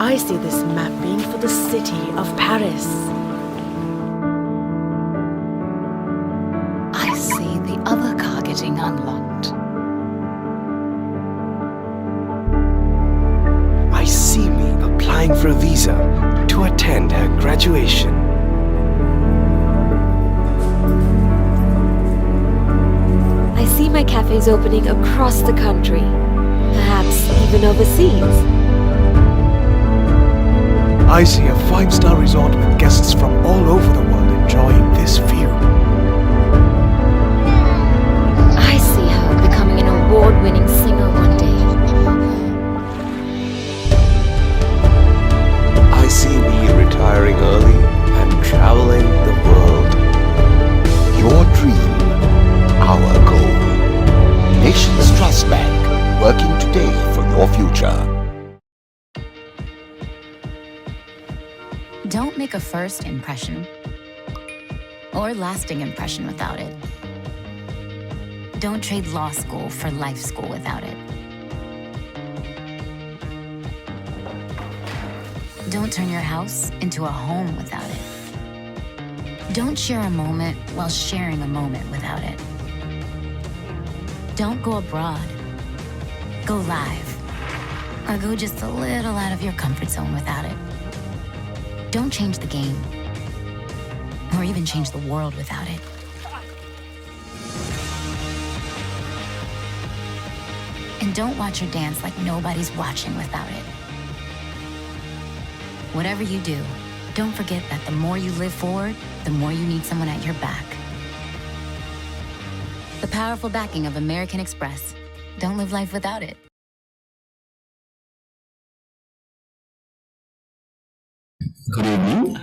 I see this map being for the city of Paris. I see the other car getting unlocked. I see me applying for a visa to attend her graduation. I see my cafes opening across the country, perhaps even overseas. I see a 5-star resort with guests from all over the world enjoying this view. I see her becoming an award-winning singer one day. I see me retiring early and traveling the world. Your dream, our goal. Nations Trust Bank, working today for your future. Don't make a first impression or lasting impression without it. Don't trade law school for life school without it. Don't turn your house into a home without it. Don't share a moment while sharing a moment without it. Don't go abroad. Go live. Or go just a little out of your comfort zone without it. Don't change the game, or even change the world without it. And don't watch her dance like nobody's watching without it. Whatever you do, don't forget that the more you live forward, the more you need someone at your back. The powerful backing of American Express. Don't live life without it. Good evening.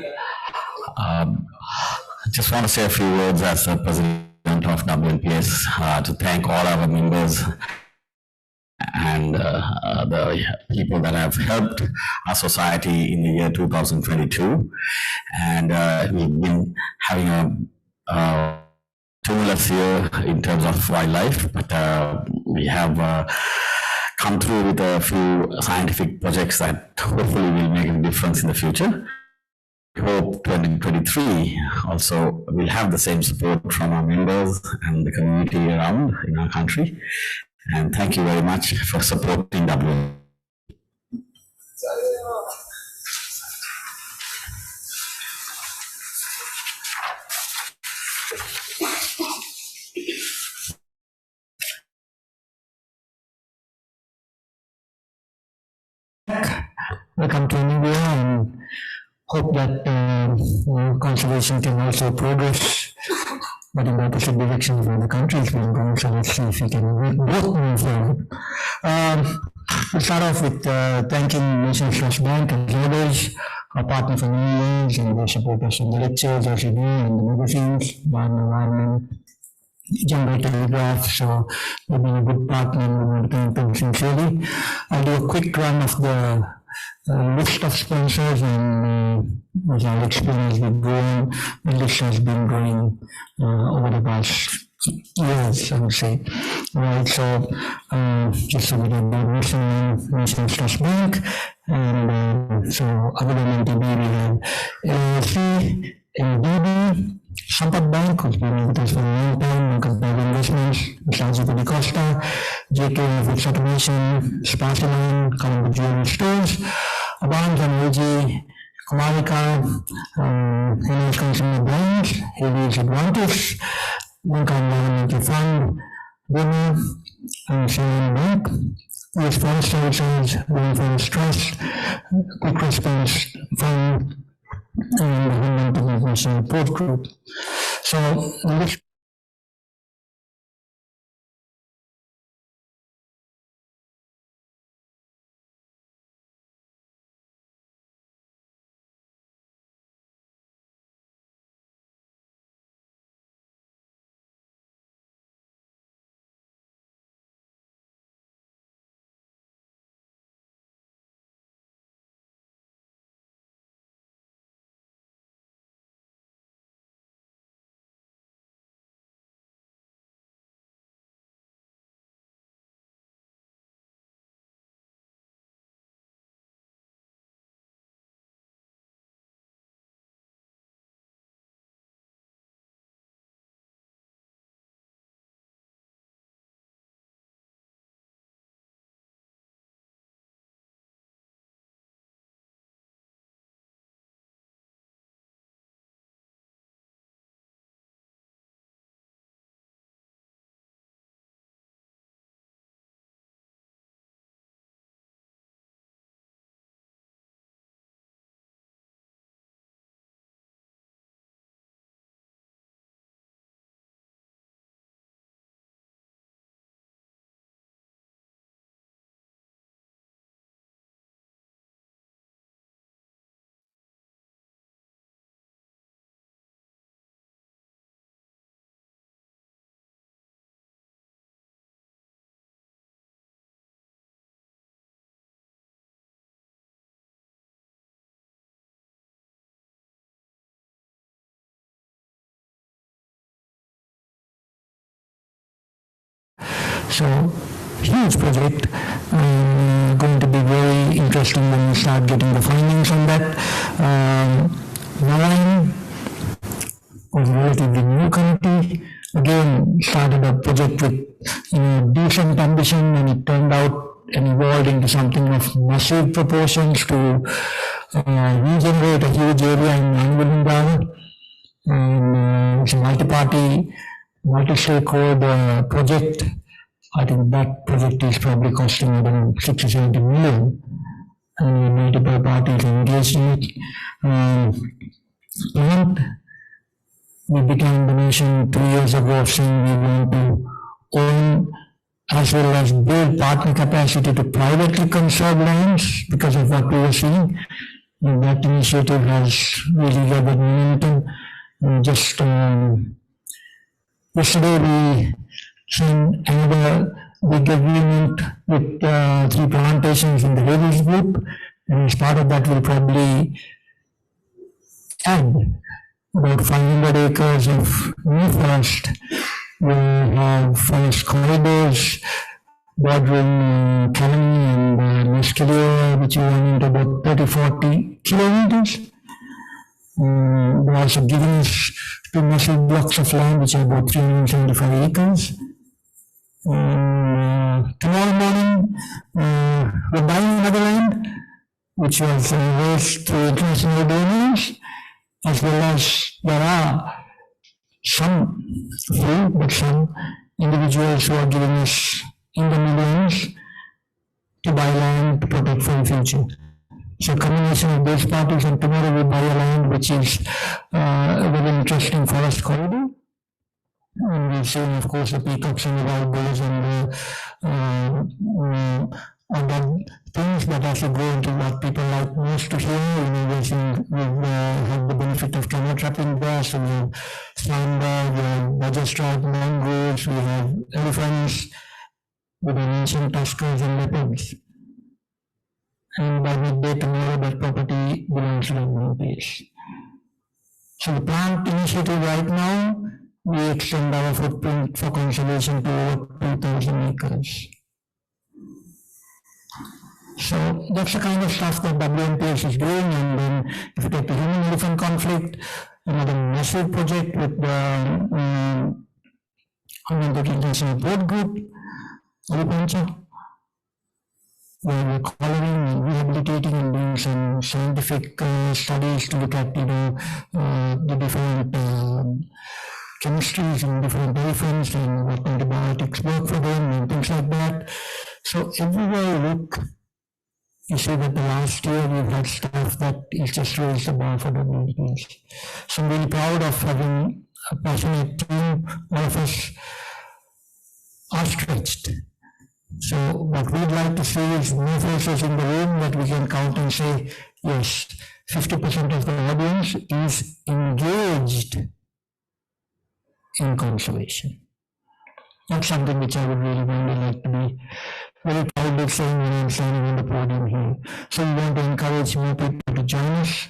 I just want to say a few words as the president of WNPS to thank all our members and the people that have helped our society in the year 2022. And we've been having a tumultuous year in terms of wildlife, but we have come through with a few scientific projects that hopefully will make a difference in the future. I hope 2023 also will have the same support from our members and the community around in our country. And thank you very much for supporting W. Welcome to India, and hope that conservation can also progress, but in the opposite direction where the country is being going. So let's see if we can both move forward. We'll start off with thanking Nations Trust Bank as always, our partner for many years, and they support us in the lectures as we do, and the magazines, environment, Jungle Telegraph. So they've been a good partner, and we want to thank them sincerely. I'll do a quick run of the list of sponsors, and as I'll explain as we go on, the list has been growing over the past years, I would say. Right, so just so we don't Nations Trust Bank, and so other than NTB, we have LLC, NDB, Sampat Bank, who's been with us for a long time, Company Investments, Sanzo de Costa, JK Food Automation, Spartaline, Colombo Jewelry Stores, Abans and AG, Kumarika, Helios Consumer Brands, Helios Advantage, Bank Environmental Fund, Women, and Shannon Bank, Response Services, Rainforest Trust, Quick Response Fund, and the Human Information Report Group. So the So, huge project, going to be very interesting when we start getting the findings on that. Narayan was a relatively new committee. Again, started a project with decent ambition, and it turned out and evolved into something of massive proportions to regenerate a huge area in Angulimbaran. And it's a multi-party, multi-stakeholder project. I think that project is probably costing about 60 or 70 million, and multiple parties engaged in it. And we began the mission 2 years ago saying we want to own as well as build partner capacity to privately conserve lands because of what we were seeing. And that initiative has really gathered momentum. And just yesterday we signed another big agreement with 3 plantations in the Ladies Group, and as part of that we'll probably add about 500 acres of new forest. We have forest corridors bordering Calamy and Muscalia, which run into about 30-40 kilometers. They're also giving us 2 massive blocks of land, which are about 375 acres. Tomorrow morning, we're buying another land, which was raised through international donors, as well as there are some few, but some individuals who are giving us in the millions to buy land to protect for the future. So a combination of those parties, and tomorrow we buy a land which is a very interesting forest corridor. And we've seen, of course, the peacocks and the wild bulls and the other things that also go into what people like most to hear. We've had the benefit of camera trapping there, so we have samba, we have badger-striped mangroves, we have elephants with ancient tuskers and leopards. And by midday tomorrow, that property belongs to WNPS. So the plant initiative right now, we extend our footprint for conservation to over 2,000 acres. So that's the kind of stuff that WNPS is doing. And then if you take the human-elephant conflict, another massive project with the International Board Group, Alipancha, where we're collaring and rehabilitating and doing some scientific studies to look at the different chemistries and different elephants and what antibiotics work for them and things like that. So everywhere you look, you see that the last year we've had stuff that is just raised the bar for WNPS. So I'm really proud of having a passionate team. All of us are stretched. So what we'd like to see is more faces in the room that we can count and say, yes, 50% of the audience is engaged in conservation. That's something which I would really like to be very proud of saying when I'm standing on the podium here. So we want to encourage more people to join us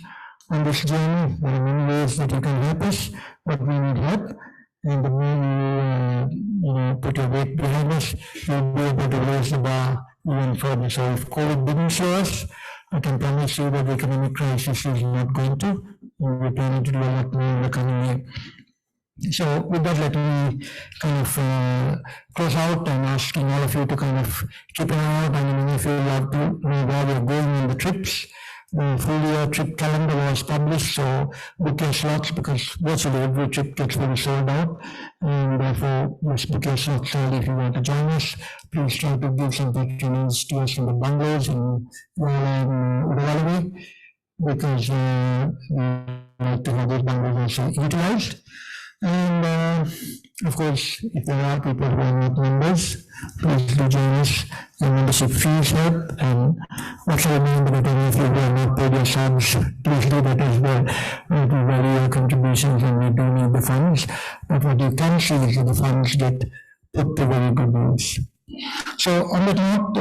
on this journey. There are many ways that you can help us, but we need help. And the more you put your weight behind us, you'll be able to raise the bar even further. So if COVID didn't show us, I can promise you that the economic crisis is not going to, and we're planning to do a lot more in the coming year. So with that, let me kind of close out and asking all of you to kind of keep an eye out. And if you love to know where we're going on the trips, the full year trip calendar was published, so book your slots because virtually every trip gets very sold out, and therefore just book your slots early if you want to join us. Please try to give some patronage to us in the bungalows in Udawalawe, because we like to have those bungalows also utilized. And of course, if there are people who are not members, please do join us. The membership fees help, and also remember that if you have not paid your subs, please do that as well. We do value your contributions and we do need the funds, but what you can see is that the funds get put to very good use. So on that note,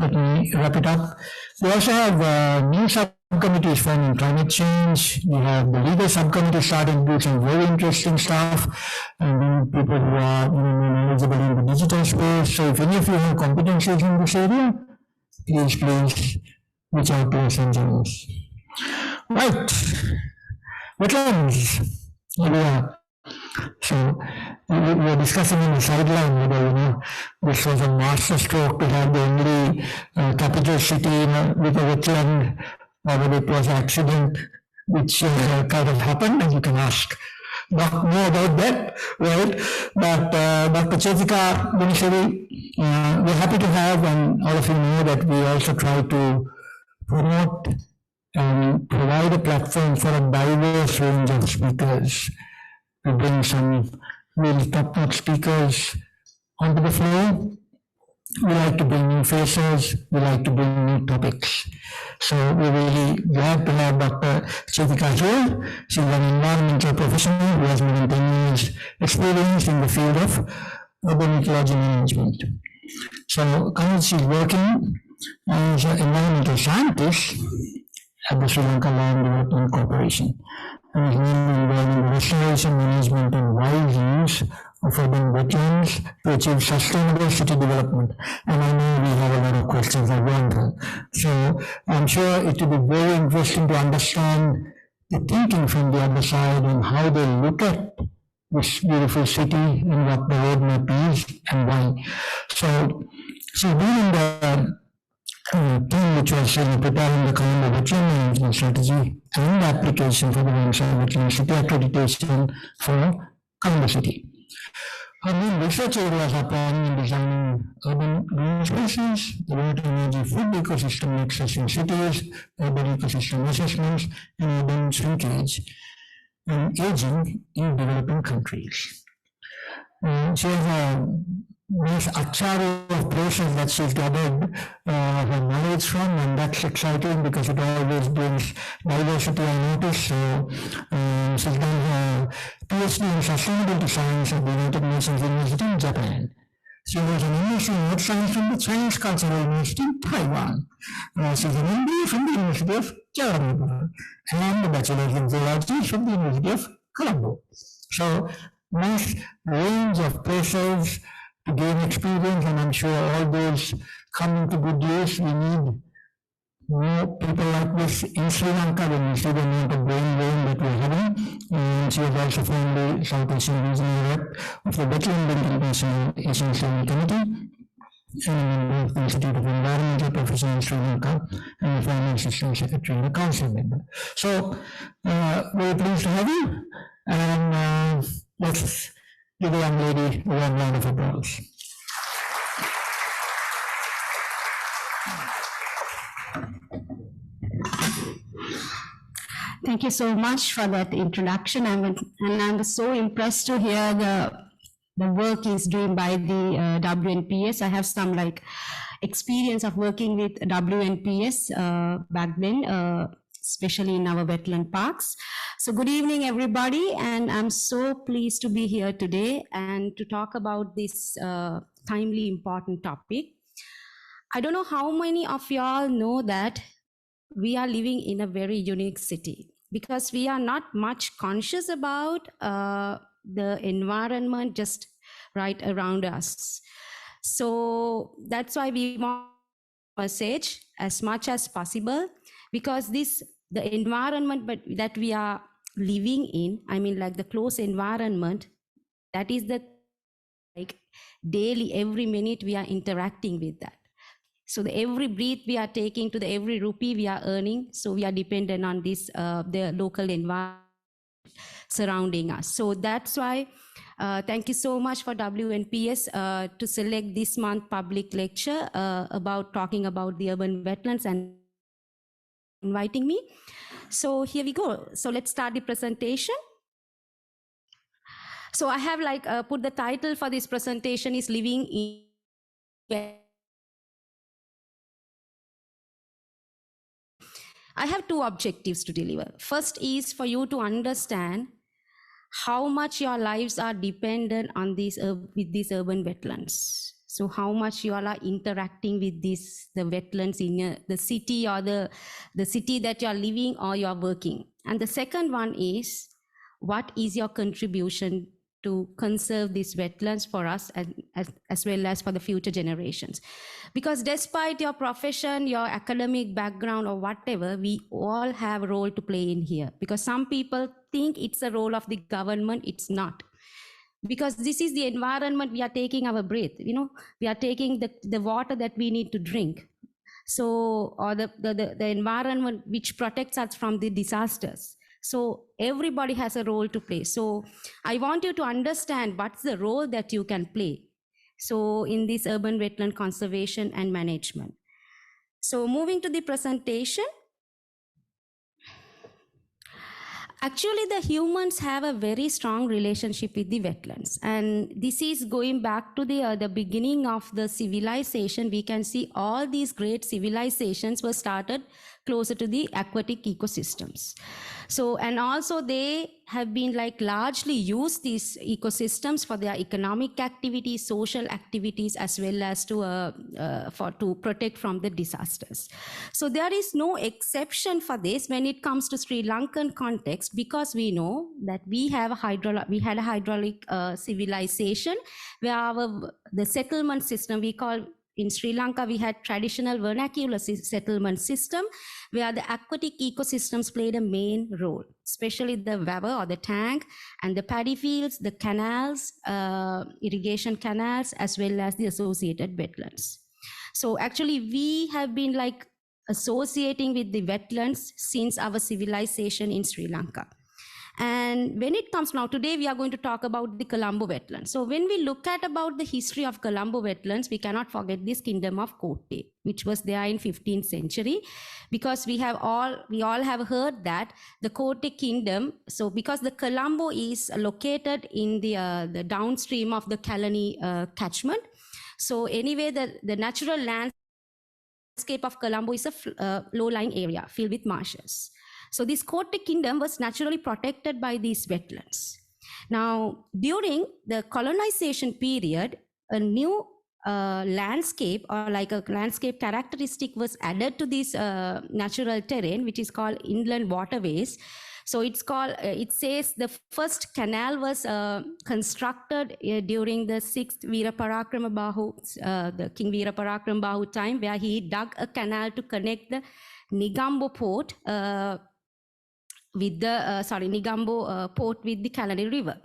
let me wrap it up. We also have new subcommittees forming climate change. We have the legal subcommittee starting to do some very interesting stuff, and then people who are more knowledgeable in the digital space. So if any of you have competencies in this area, please reach out to us engineers. Right, wetlands. Here we are. So we were discussing in the sideline whether this was a master stroke to have the only capital city with a wetland, or whether it was an accident which kind of happened, and you can ask not more about that, right? But Dr. Chetika Gunisheri, we're happy to have, and all of you know that we also try to promote and provide a platform for a diverse range of speakers. We bring some really top-notch speakers onto the floor. We like to bring new faces. We like to bring new topics. So we're really glad to have Dr. Chetika here. She's an environmental professional who has more than 10 years experience in the field of urban ecology management. So currently she's working as an environmental scientist at the Sri Lanka Land Development Corporation, and is mainly involved in the restoration, management, and wise use of urban wetlands to achieve sustainable city development. And I know we have a lot of questions around that. So I'm sure it will be very interesting to understand the thinking from the other side and how they look at this beautiful city and what the roadmap is and why. So she's been in the team which was preparing the Colombo Wetland Management Strategy and the application for the Ramsar Wetland City accreditation for Colombo City. Her main research areas are planning and designing urban green spaces, the water, energy, food ecosystem nexus in cities, urban ecosystem assessments, and urban shrinkage and aging in developing countries. She has a nice achari of places that she's gathered her knowledge from, and that's exciting because it always brings diversity, I notice. So she's done her PhD in sustainability science at the United Nations University in Japan. She was an MSc in Earth Science from the Chinese Cultural University in Taiwan. She's an MBA from the University of Colombo and a bachelor's in zoology from the University of Colombo. So nice range of places to gain experience, and I'm sure all those come into good use. We need more people like this in Sri Lanka when we see the amount of brain drain that we're having. And she was also formerly South Asian Regional Rep of the Wetland International Asian Standing Committee, and of the Institute of Environmental Profession in Sri Lanka, and the former Assistant Secretary and a Council member. So, very pleased to have you, and let's give the young lady a warm round of applause. Thank you so much for that introduction. I'm so impressed to hear the work is doing by the WNPS. I have some experience of working with WNPS back then, especially in our wetland parks. So good evening, everybody, and I'm so pleased to be here today and to talk about this timely important topic. I don't know how many of y'all know that we are living in a very unique city, because we are not much conscious about the environment just right around us. So that's why we want a message as much as possible, because the environment that we are living in, I mean the close environment, that is the daily, every minute we are interacting with that. So every breath we are taking, to the every rupee we are earning, so we are dependent on this, the local environment surrounding us. So that's why, thank you so much for WNPS to select this month public lecture about talking about the urban wetlands and inviting me. So here we go. So let's start the presentation. So I have put the title for this presentation is Living in. I have two objectives to deliver. First is for you to understand how much your lives are dependent on these with these urban wetlands. So how much you all are interacting with the wetlands in the city, or the city that you are living or you are working. And the second one is, what is your contribution to conserve these wetlands for us, as well as for the future generations? Because despite your profession, your academic background or whatever, we all have a role to play in here. Because some people think it's a role of the government, it's not. Because this is the environment we are taking our breath, we are taking the water that we need to drink. So, or the environment which protects us from the disasters. So everybody has a role to play. So I want you to understand what's the role that you can play. So in this urban wetland conservation and management. So moving to the presentation. Actually, the humans have a very strong relationship with the wetlands. And this is going back to the beginning of the civilization. We can see all these great civilizations were started closer to the aquatic ecosystems. So, and also they have been largely used these ecosystems for their economic activities, social activities, as well as to protect from the disasters. So there is no exception for this when it comes to Sri Lankan context, because we know that we had a hydraulic civilization where the settlement system we call. In Sri Lanka, we had traditional vernacular settlement system where the aquatic ecosystems played a main role, especially the weber or the tank and the paddy fields, the canals, irrigation canals, as well as the associated wetlands. So actually, we have been associating with the wetlands since our civilization in Sri Lanka. And when it comes now, today we are going to talk about the Colombo Wetlands. So when we look at about the history of Colombo Wetlands, we cannot forget this kingdom of Kotte, which was there in 15th century, because we all have heard that the Kotte kingdom. So because the Colombo is located in the downstream of the Kalani catchment. So anyway, the natural landscape of Colombo is a low-lying area filled with marshes. So this Kotte kingdom was naturally protected by these wetlands. Now, during the colonization period, a new landscape or a landscape characteristic was added to this natural terrain, which is called inland waterways. So it says the first canal was constructed during the 6th the King Veeraparakram Bahu time, where he dug a canal to connect the Negombo port with the Negombo port with the Kalani River.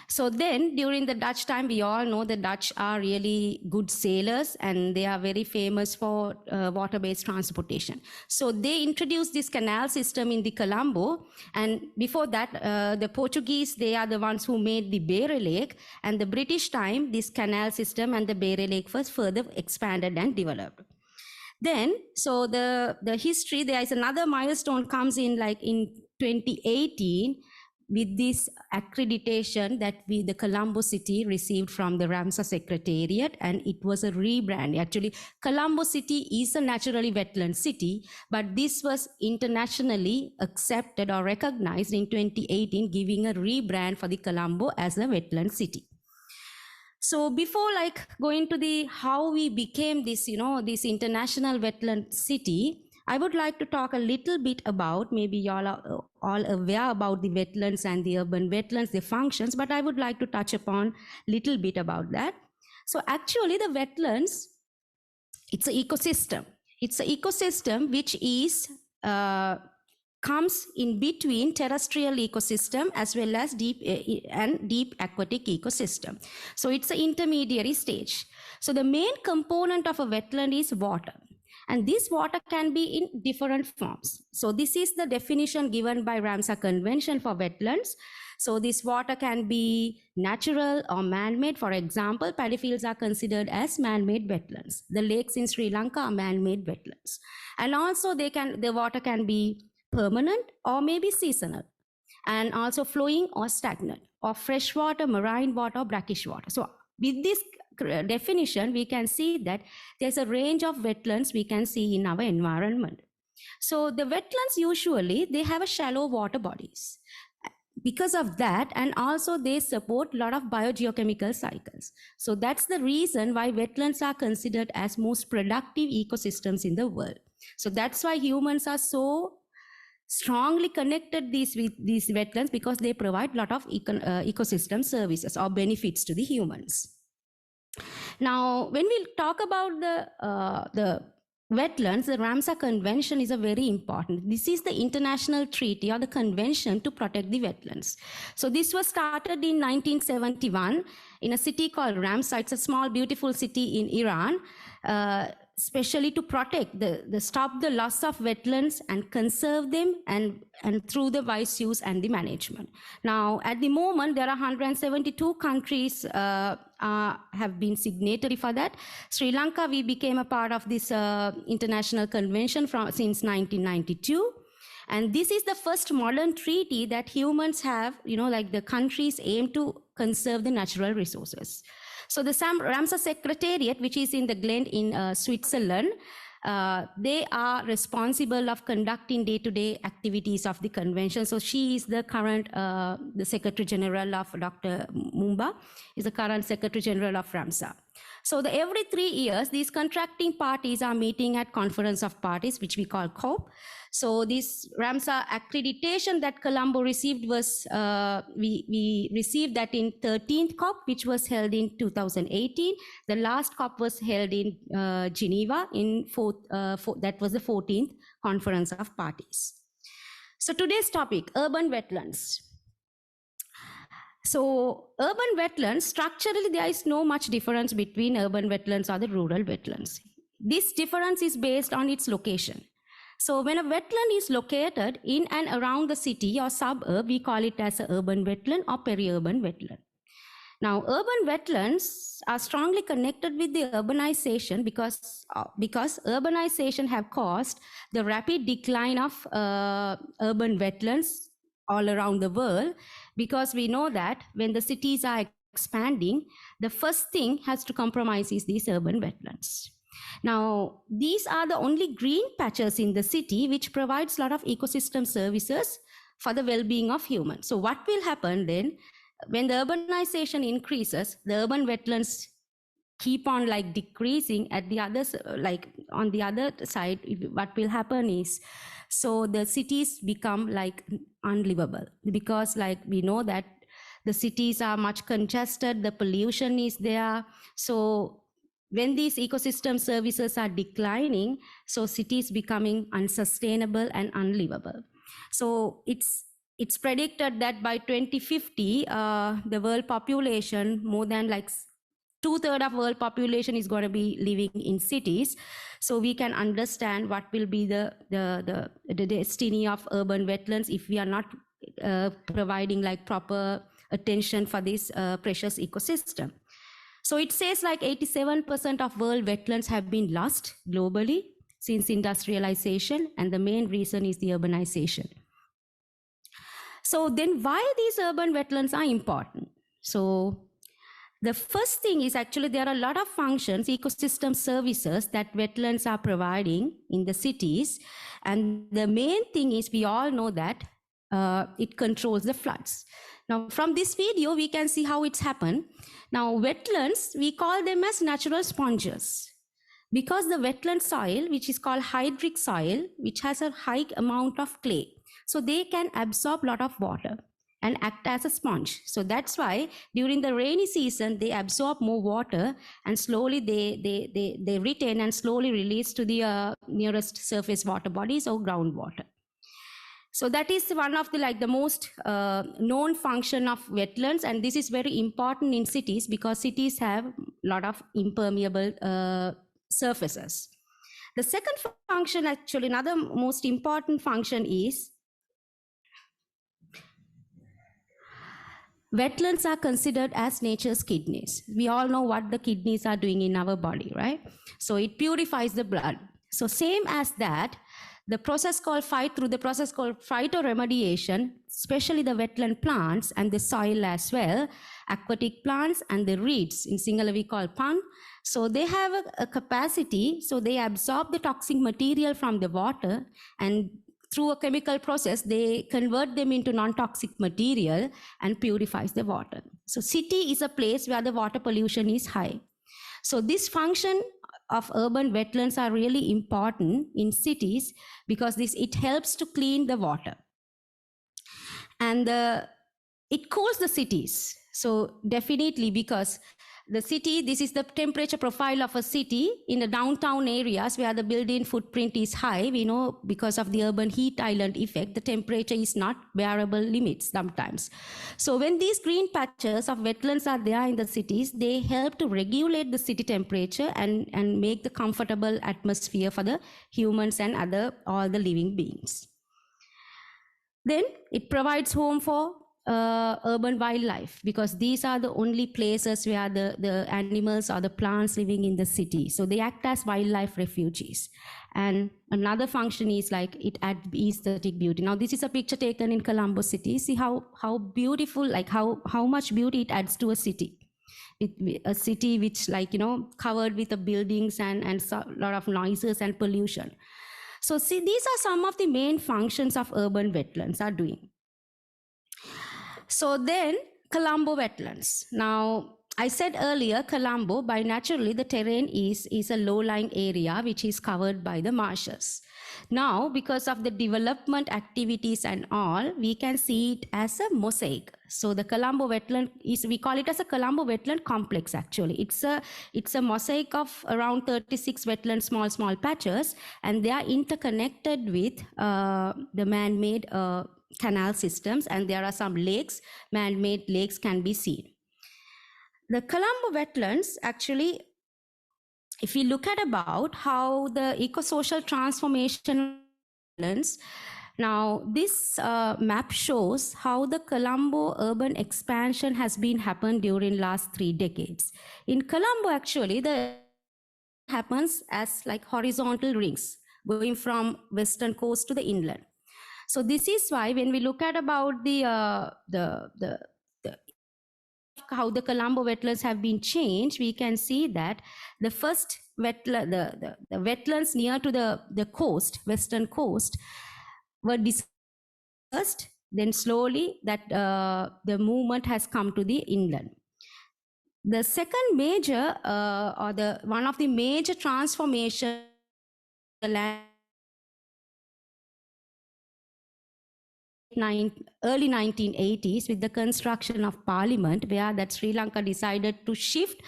So then during the Dutch time, we all know the Dutch are really good sailors and they are very famous for water-based transportation. So they introduced this canal system in the Colombo, and before that, the Portuguese, they are the ones who made the Beira Lake, and the British time, this canal system and the Beira Lake was further expanded and developed. Then, so the history, there is another milestone comes in in 2018 with this accreditation that the Colombo city received from the Ramsar Secretariat, and it was a rebrand. Actually, Colombo city is a naturally wetland city, but this was internationally accepted or recognized in 2018, giving a rebrand for the Colombo as a wetland city. So before going to how we became this, this international wetland city, I would like to talk a little bit about, maybe y'all are all aware about the wetlands and the urban wetlands, their functions, but I would like to touch upon a little bit about that. So actually the wetlands, it's an ecosystem. It's an ecosystem which is comes in between terrestrial ecosystem as well as deep aquatic ecosystem. So it's an intermediary stage. So the main component of a wetland is water. And this water can be in different forms. So this is the definition given by Ramsar Convention for wetlands. So this water can be natural or man-made. For example, paddy fields are considered as man-made wetlands. The lakes in Sri Lanka are man-made wetlands. And also the water can be permanent or maybe seasonal, and also flowing or stagnant, or freshwater, marine water, or brackish water. So with this definition, we can see that there's a range of wetlands we can see in our environment. So the wetlands usually, they have a shallow water bodies. because of that, and also they support a lot of biogeochemical cycles. So that's the reason why wetlands are considered as most productive ecosystems in the world. So that's why humans are so strongly connected with these wetlands, because they provide a lot of ecosystem services or benefits to the humans. Now, when we talk about the wetlands, the Ramsar Convention is a very important. This is the international treaty or the convention to protect the wetlands. So this was started in 1971 in a city called Ramsar. It's a small, beautiful city in Iran, especially to protect stop the loss of wetlands and conserve them, and through the wise use and the management. Now, at the moment, there are 172 countries have been signatory for that. Sri Lanka, we became a part of this international convention since 1992. And this is the first modern treaty that humans have, like the countries aim to conserve the natural resources. So the Ramsar Secretariat, which is in the Glen in Switzerland, they are responsible of conducting day-to-day activities of the convention. So she is the current, the Secretary General of Dr. Mumba, is the current Secretary General of Ramsar. So every 3 years, these contracting parties are meeting at Conference of Parties, which we call COP. So this Ramsar accreditation that Colombo received was, we received that in 13th COP, which was held in 2018. The last COP was held in Geneva that was the 14th Conference of Parties. So today's topic, urban wetlands. So urban wetlands, structurally, there is no much difference between urban wetlands or the rural wetlands. This difference is based on its location. So when a wetland is located in and around the city or suburb, we call it as an urban wetland or peri-urban wetland. Now, urban wetlands are strongly connected with the urbanization because urbanization have caused the rapid decline of urban wetlands all around the world, because we know that when the cities are expanding, the first thing has to compromise is these urban wetlands. Now, these are the only green patches in the city which provides a lot of ecosystem services for the well-being of humans. So what will happen then, when the urbanization increases, the urban wetlands keep on like decreasing at the other, like on the other side, what will happen is, so the cities become like unlivable, because like we know that the cities are much congested, the pollution is there. So when these ecosystem services are declining, so cities becoming unsustainable and unlivable. So it's predicted that by 2050, the world population, more than like 2/3 of world population is going to be living in cities. So we can understand what will be the destiny of urban wetlands if we are not providing like proper attention for this precious ecosystem. So it says like 87% of world wetlands have been lost globally since industrialization, and the main reason is the urbanization. So then why these urban wetlands are important? So the first thing is actually there are a lot of functions, ecosystem services that wetlands are providing in the cities. And the main thing is we all know that it controls the floods. Now from this video, we can see how it's happened. Now wetlands, we call them as natural sponges, because the wetland soil, which is called hydric soil, which has a high amount of clay, so they can absorb a lot of water and act as a sponge. So that's why during the rainy season, they absorb more water, and slowly they retain and slowly release to the nearest surface water bodies or groundwater. So that is one of the most known function of wetlands, and this is very important in cities because cities have a lot of impermeable surfaces. The second function, actually another most important function, is wetlands are considered as nature's kidneys. We all know what the kidneys are doing in our body, right? So it purifies the blood. So same as that, the process called phytoremediation, especially the wetland plants and the soil as well, aquatic plants and the reeds, in Sinhala we call pond. So they have a capacity, so they absorb the toxic material from the water and through a chemical process, they convert them into non-toxic material and purifies the water. So city is a place where the water pollution is high. So this function of urban wetlands are really important in cities because it helps to clean the water. And it cools the cities. So definitely, because the city, this is the temperature profile of a city in the downtown areas where the building footprint is high. We know because of the urban heat island effect, the temperature is not bearable limits sometimes. So when these green patches of wetlands are there in the cities, they help to regulate the city temperature and make the comfortable atmosphere for the humans and all the living beings. Then it provides home for urban wildlife, because these are the only places where the animals or the plants living in the city. So they act as wildlife refuges. And another function is like it adds aesthetic beauty. Now this is a picture taken in Colombo City. See how beautiful, like how much beauty it adds to a city. A city which, like, you know, covered with the buildings and a lot of noises and pollution. So see, these are some of the main functions of urban wetlands are doing. So then Colombo wetlands. Now I said earlier, Colombo, by naturally the terrain is a low-lying area which is covered by the marshes. Now, because of the development activities and all, we can see it as a mosaic. So the Colombo wetland we call it as a Colombo Wetland Complex actually. It's a mosaic of around 36 wetland small patches, and they are interconnected with the man-made canal systems, and there are some lakes, man-made lakes can be seen. The Colombo wetlands actually, if we look at about how the eco-social transformation wetlands, now this map shows how the Colombo urban expansion has been happened during last 3 decades. In Colombo actually, the happens as like horizontal rings going from western coast to the inland. So this is why when we look at about how the Colombo wetlands have been changed, we can see that the first wetland, the wetlands near to the coast, western coast, were dispersed. Then slowly that the movement has come to the inland. The second major one of the major transformation the land early 1980s with the construction of Parliament, where that Sri Lanka decided to shift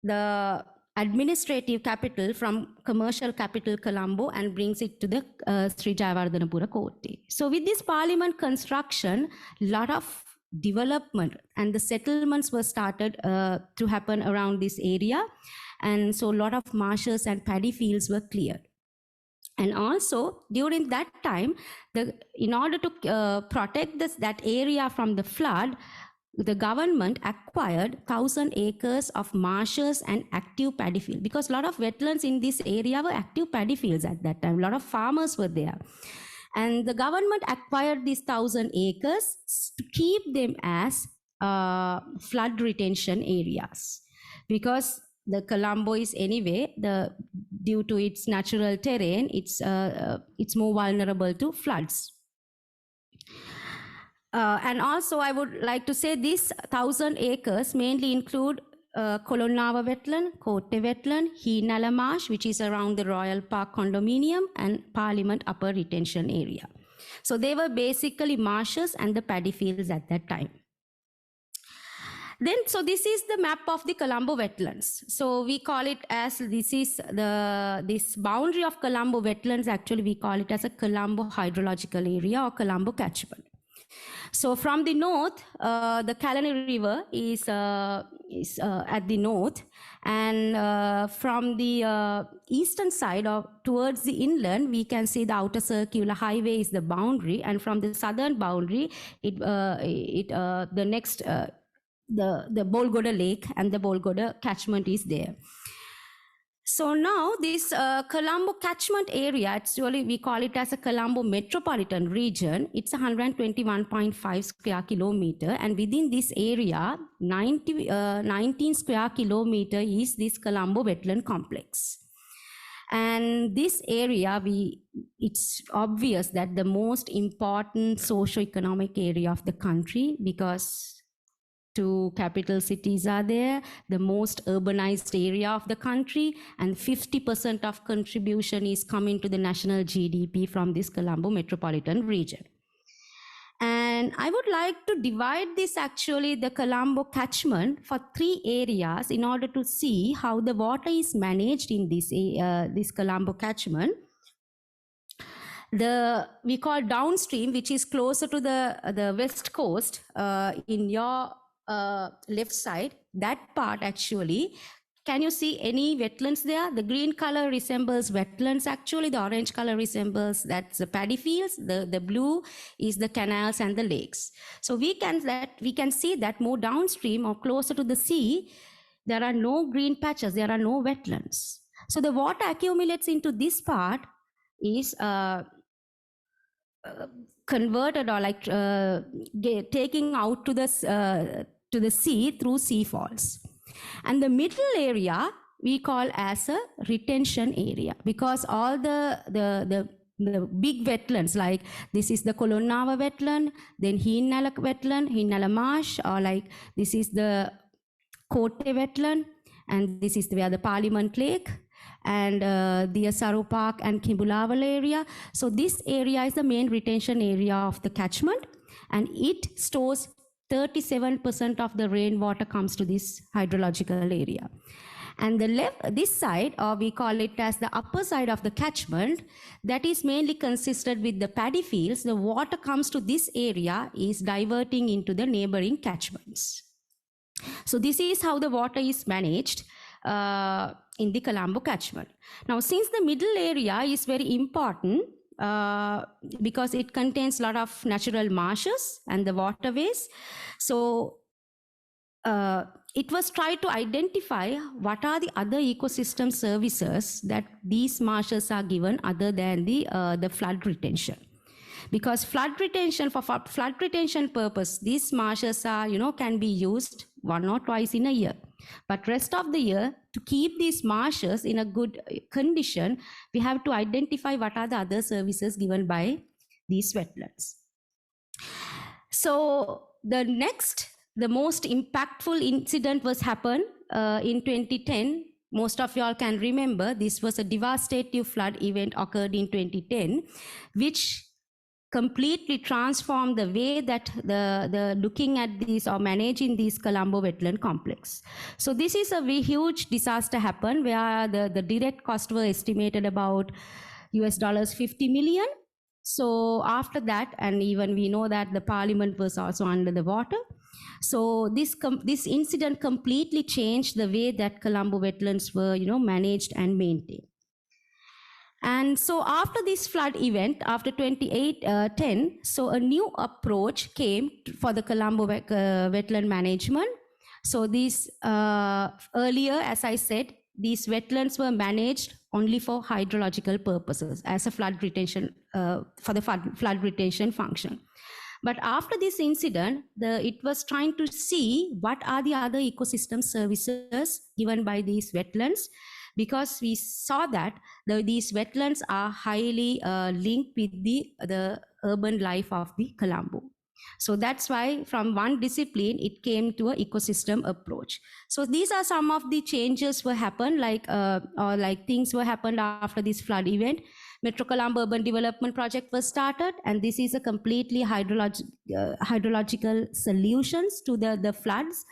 the administrative capital from commercial capital Colombo and brings it to the Sri Jayawardhanapura Court. So with this Parliament construction, a lot of development and the settlements were started to happen around this area, and so a lot of marshes and paddy fields were cleared. And also during that time, in order to protect that area from the flood, the government acquired 1,000 acres of marshes and active paddy fields, because a lot of wetlands in this area were active paddy fields at that time. A lot of farmers were there. And the government acquired these 1,000 acres to keep them as flood retention areas, because the Colombo is anyway, due to its natural terrain, it's more vulnerable to floods. And also I would like to say these 1,000 acres mainly include Kolonnawa Wetland, Kotte Wetland, Heenala Marsh, which is around the Royal Park Condominium, and Parliament Upper Retention Area. So they were basically marshes and the paddy fields at that time. Then, so this is the map of the Colombo wetlands. So we call it as, this boundary of Colombo wetlands, actually we call it as a Colombo hydrological area or Colombo catchment. So from the north, the Kalani River is at the north, and from the eastern side or towards the inland, we can see the outer circular highway is the boundary, and from the southern boundary, the next the Bolgoda Lake and the Bolgoda catchment is there. So now this Colombo catchment area, actually we call it as a Colombo Metropolitan Region. It's 121.5 square kilometer, and within this area, 19 square kilometer is this Colombo Wetland Complex. And this area, it's obvious that the most important socio-economic area of the country, because two capital cities are there, the most urbanized area of the country, and 50% of contribution is coming to the national GDP from this Colombo Metropolitan Region. And I would like to divide this, actually, the Colombo catchment for 3 areas in order to see how the water is managed in this Colombo catchment. We call downstream, which is closer to the west coast, in your left side, that part actually, can you see any wetlands there? The green color resembles wetlands, actually. The orange color resembles, that's the paddy fields. The blue is the canals and the lakes. So we can see that more downstream or closer to the sea, there are no green patches, there are no wetlands. So the water accumulates into this part is converted, or like taking out to the sea through sea falls. And the middle area we call as a retention area, because all the big wetlands, like this is the Colonnava wetland, then Hinnala wetland, Hinnala marsh, or like this is the Kote wetland, and this is where the Parliament Lake, and the Asaro Park and Kimbulaval area. So this area is the main retention area of the catchment, and it stores 37% of the rainwater comes to this hydrological area. And this side, or we call it as the upper side of the catchment, that is mainly consisted with the paddy fields. The water comes to this area is diverting into the neighboring catchments. So this is how the water is managed in the Colombo catchment. Now, since the middle area is very important, because it contains a lot of natural marshes and the waterways, so it was tried to identify what are the other ecosystem services that these marshes are given other than the flood retention. Because flood retention, for flood retention purpose, these marshes are, can be used 1 or 2 in a year. But rest of the year, to keep these marshes in a good condition, we have to identify what are the other services given by these wetlands. So the most impactful incident was happened in 2010. Most of y'all can remember, this was a devastating flood event occurred in 2010, which completely transformed the way that the looking at these or managing these Colombo Wetland Complex. So this is a very huge disaster happened, where the direct cost were estimated about $50 million. So after that, and even we know that the parliament was also under the water. So this incident completely changed the way that Colombo wetlands were, managed and maintained. And so after this flood event, after 2010, so a new approach came for the Colombo wetland management. So these earlier, as I said, these wetlands were managed only for hydrological purposes as a flood retention, for the flood retention function. But after this incident, it was trying to see what are the other ecosystem services given by these wetlands, because we saw that these wetlands are highly linked with the urban life of the Colombo. So that's why from one discipline, it came to an ecosystem approach. So these are some of the changes were happened, like things were happened after this flood event. Metro Colombo Urban Development Project was started, and this is a completely hydrological solutions to the floods.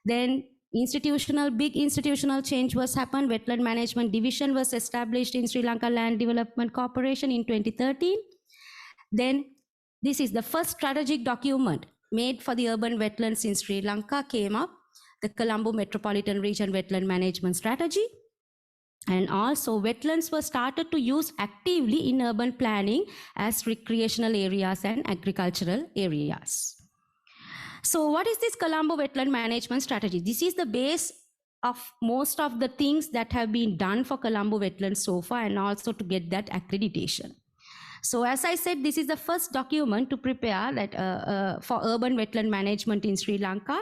Then big institutional change was happened. Wetland Management Division was established in Sri Lanka Land Development Corporation in 2013. Then this is the first strategic document made for the urban wetlands in Sri Lanka came up, the Colombo Metropolitan Region Wetland Management Strategy. And also wetlands were started to use actively in urban planning as recreational areas and agricultural areas. So what is this Colombo Wetland Management Strategy? This is the base of most of the things that have been done for Colombo wetlands so far, and also to get that accreditation. So as I said, this is the first document to prepare that for urban wetland management in Sri Lanka.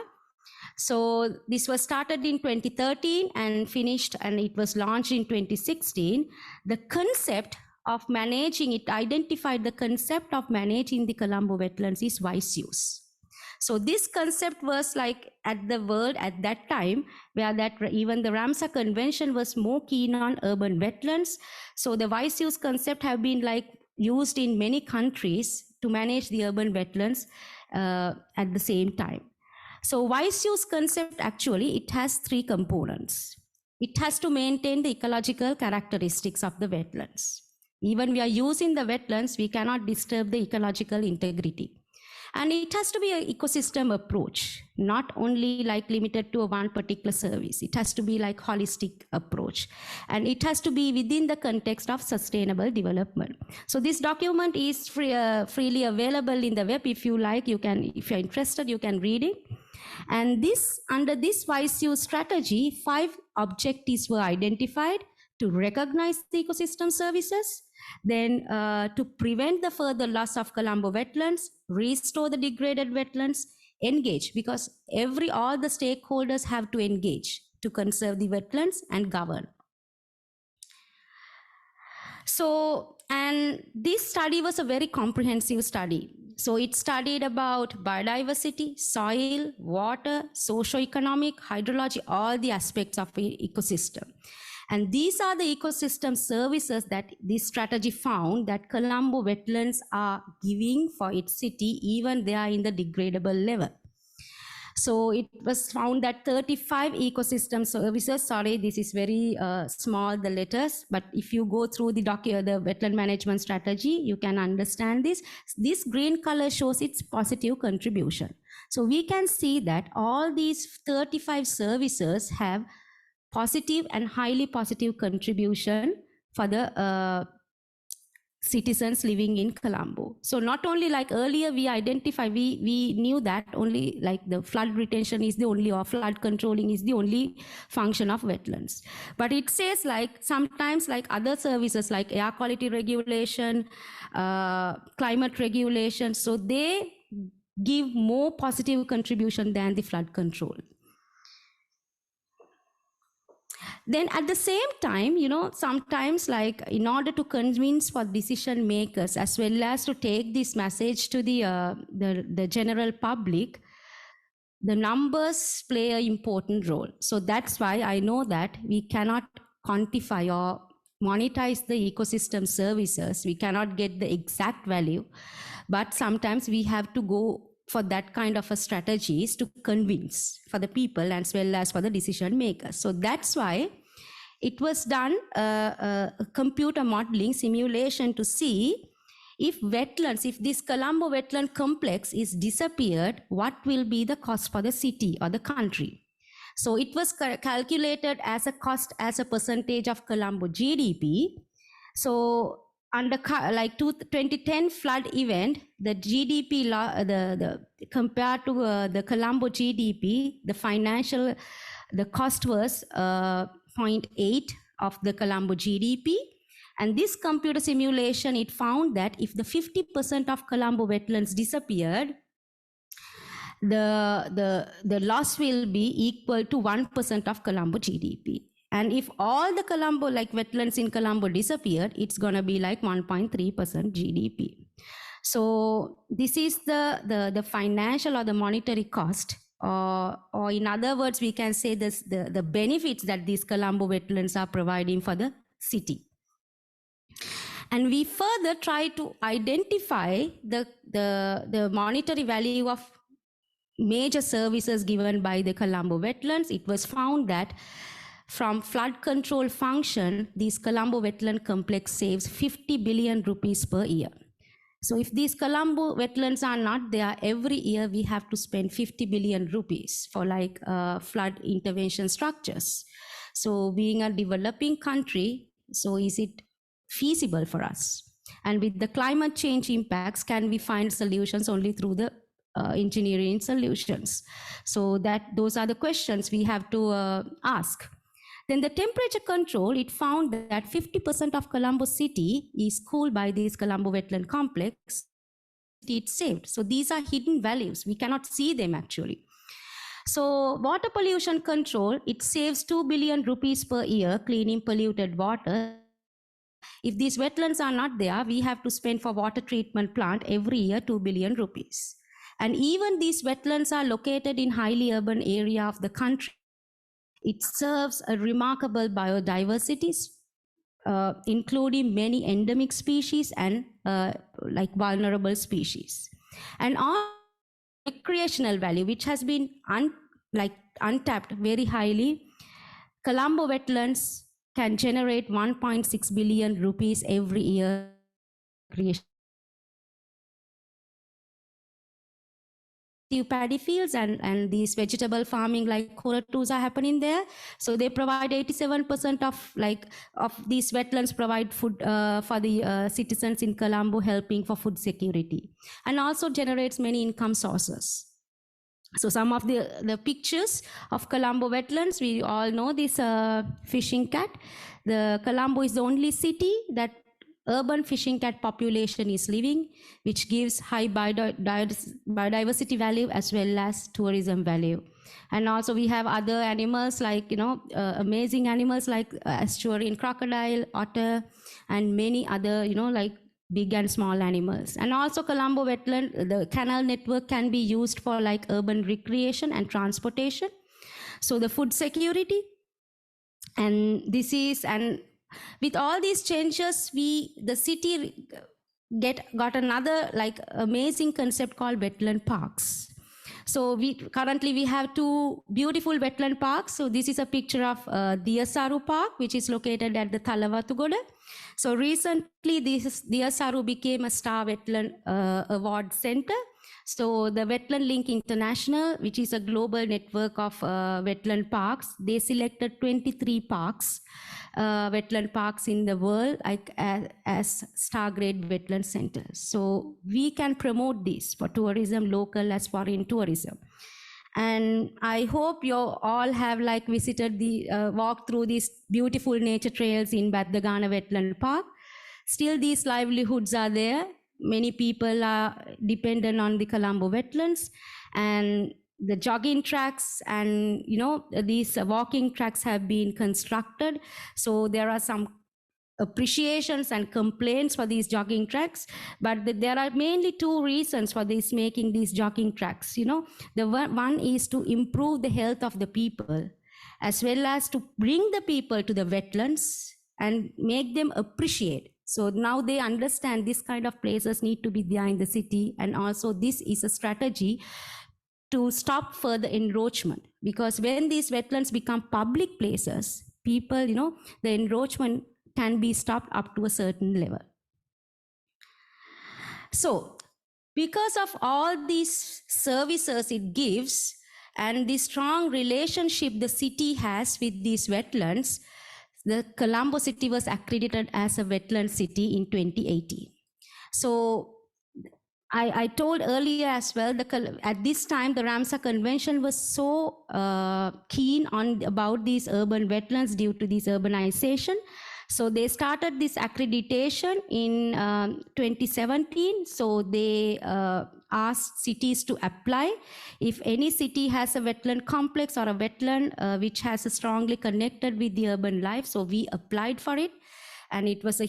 So this was started in 2013 and finished, and it was launched in 2016. The concept of managing it, identified the concept of managing the Colombo wetlands is wise use. So this concept was like at the world at that time, where that even the Ramsar Convention was more keen on urban wetlands. So the wise use concept have been like used in many countries to manage the urban wetlands at the same time. So wise use concept, actually, it has three components. It has to maintain the ecological characteristics of the wetlands. Even we are using the wetlands, we cannot disturb the ecological integrity. And it has to be an ecosystem approach, not only like limited to one particular service. It has to be like holistic approach. And it has to be within the context of sustainable development. So this document is freely available in the web. If you like, you can, if you're interested, you can read it. And this, under this wise use strategy, 5 objectives were identified: to recognize the ecosystem services, then to prevent the further loss of Colombo wetlands, restore the degraded wetlands, engage, because all the stakeholders have to engage to conserve the wetlands and govern. So, and this study was a very comprehensive study. So it studied about biodiversity, soil, water, socio-economic, hydrology, all the aspects of the ecosystem. And these are the ecosystem services that this strategy found that Colombo wetlands are giving for its city, even they are in the degradable level. So it was found that 35 ecosystem services, sorry, this is very small, the letters, but if you go through the wetland management strategy, you can understand this. This green color shows its positive contribution. So we can see that all these 35 services have positive and highly positive contribution for the citizens living in Colombo. So not only like earlier we knew that only like the flood retention is the only, or flood controlling is the only function of wetlands. But it says like sometimes like other services like air quality regulation, climate regulation, so they give more positive contribution than the flood control. Then at the same time, sometimes like in order to convince for decision makers as well as to take this message to the general public, the numbers play an important role. So that's why I know that we cannot quantify or monetize the ecosystem services. We cannot get the exact value, but sometimes we have to go for that kind of a strategies to convince for the people as well as for the decision makers. So that's why it was done a computer modeling simulation to see if this Colombo Wetland Complex is disappeared, what will be the cost for the city or the country. So it was calculated as a cost as a percentage of Colombo GDP. So under like 2010 flood event, the GDP, compared to the Colombo GDP, the cost was 0.8 of the Colombo GDP. And this computer simulation, it found that if the 50% of Colombo wetlands disappeared, the loss will be equal to 1% of Colombo GDP. And if all the Colombo, like wetlands in Colombo disappeared, it's going to be like 1.3% GDP. So this is the financial or the monetary cost, or in other words, we can say this, the benefits that these Colombo wetlands are providing for the city. And we further try to identify the monetary value of major services given by the Colombo wetlands. It was found that from flood control function, this Colombo Wetland Complex saves 50 billion rupees per year. So if these Colombo wetlands are not there, every year we have to spend 50 billion rupees for like flood intervention structures. So being a developing country, so is it feasible for us? And with the climate change impacts, can we find solutions only through the engineering solutions? So those are the questions we have to ask. Then the temperature control, it found that 50% of Colombo city is cooled by this Colombo Wetland Complex. It's saved. So these are hidden values. We cannot see them actually. So water pollution control, it saves 2 billion rupees per year cleaning polluted water. If these wetlands are not there, we have to spend for water treatment plant every year 2 billion rupees. And even these wetlands are located in highly urban area of the country. It serves a remarkable biodiversity, including many endemic species and like vulnerable species. And all recreational value, which has been untapped very highly. Colombo wetlands can generate 1.6 billion rupees every year. Paddy fields and these vegetable farming like coratoos are happening there. So they provide 87% of these wetlands provide food for the citizens in Colombo, helping for food security, and also generates many income sources. So some of the pictures of Colombo wetlands, we all know this fishing cat. The Colombo is the only city that urban fishing cat population is living, which gives high biodiversity value as well as tourism value. And also we have other animals like, amazing animals like estuarine crocodile, otter, and many other, like big and small animals. And also Colombo wetland, the canal network can be used for like urban recreation and transportation. So the food security, and this is, and with all these changes, the city got another like amazing concept called wetland parks. So currently we have 2 beautiful wetland parks. So this is a picture of Diyasaru Park, which is located at the Thalawathugoda. So recently this Diyasaru became a Star Wetland Award Center. So the Wetland Link International, which is a global network of wetland parks, they selected 23 parks, wetland parks in the world as star grade wetland centers. So we can promote this for tourism, local as foreign tourism. And I hope you all have like visited walked through these beautiful nature trails in Badagana Wetland Park. Still these livelihoods are there. Many people are dependent on the Colombo wetlands, and the jogging tracks and these walking tracks have been constructed. So there are some appreciations and complaints for these jogging tracks, but there are mainly 2 reasons for making these jogging tracks. The one is to improve the health of the people, as well as to bring the people to the wetlands and make them appreciate. So now they understand this kind of places need to be there in the city, and also this is a strategy to stop further encroachment, because when these wetlands become public places, people, the encroachment can be stopped up to a certain level. So because of all these services it gives and the strong relationship the city has with these wetlands, the Colombo city was accredited as a wetland city in 2018. So I told earlier as well, at this time, the Ramsar Convention was so keen about these urban wetlands due to this urbanization. So they started this accreditation in 2017. So they asked cities to apply. If any city has a wetland complex or a wetland which has strongly connected with the urban life, so we applied for it. And it was a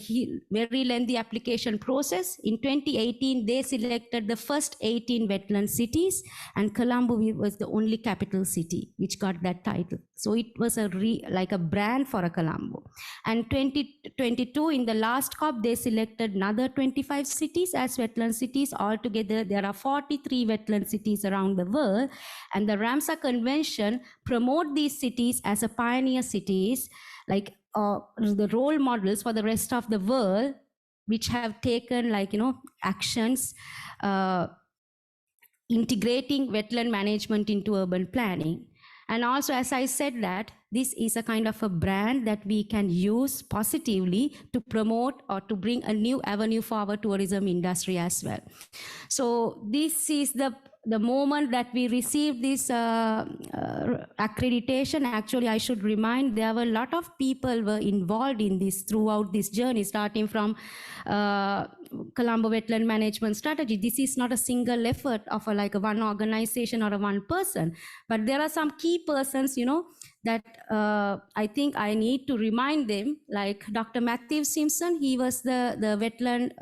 very lengthy application process. In 2018, they selected the first 18 wetland cities, and Colombo was the only capital city which got that title. So it was like a brand for a Colombo. And 2022, in the last COP, they selected another 25 cities as wetland cities. Altogether, there are 43 wetland cities around the world. And the Ramsar Convention promote these cities as a pioneer cities, like the role models for the rest of the world, which have taken actions integrating wetland management into urban planning. And also, as I said, that this is a kind of a brand that we can use positively to promote or to bring a new avenue for our tourism industry as well. So this is the moment that we received this accreditation. Actually, I should remind, there were a lot of people were involved in this throughout this journey, starting from Colombo Wetland Management Strategy, this is not a single effort of like a one organization or a one person, but there are some key persons, that I think I need to remind them, like Dr. Matthew Simpson. He was the wetland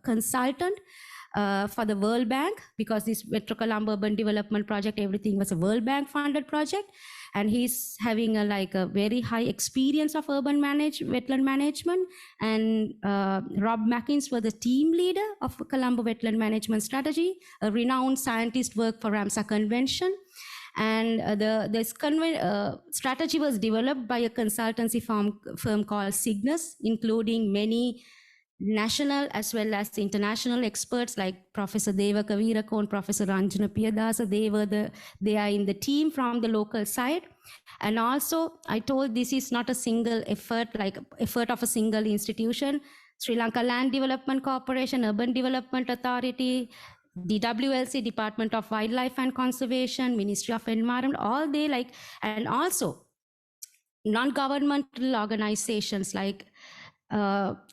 consultant for the World Bank, because this Metro Colombo Urban Development Project, everything was a World Bank funded project. And he's having a very high experience of wetland management. And Rob Mackins was the team leader of Colombo Wetland Management Strategy, a renowned scientist, worked for Ramsar Convention. And this strategy was developed by a consultancy firm called Cygnus, including many national as well as international experts like Professor Deva Kavirakon, Professor Ranjana Piyadasa. They are in the team from the local side. And also, I told this is not a single effort, like effort of a single institution. Sri Lanka Land Development Corporation, Urban Development Authority, DWLC, Department of Wildlife and Conservation, Ministry of Environment, all they like, and also non-governmental organizations like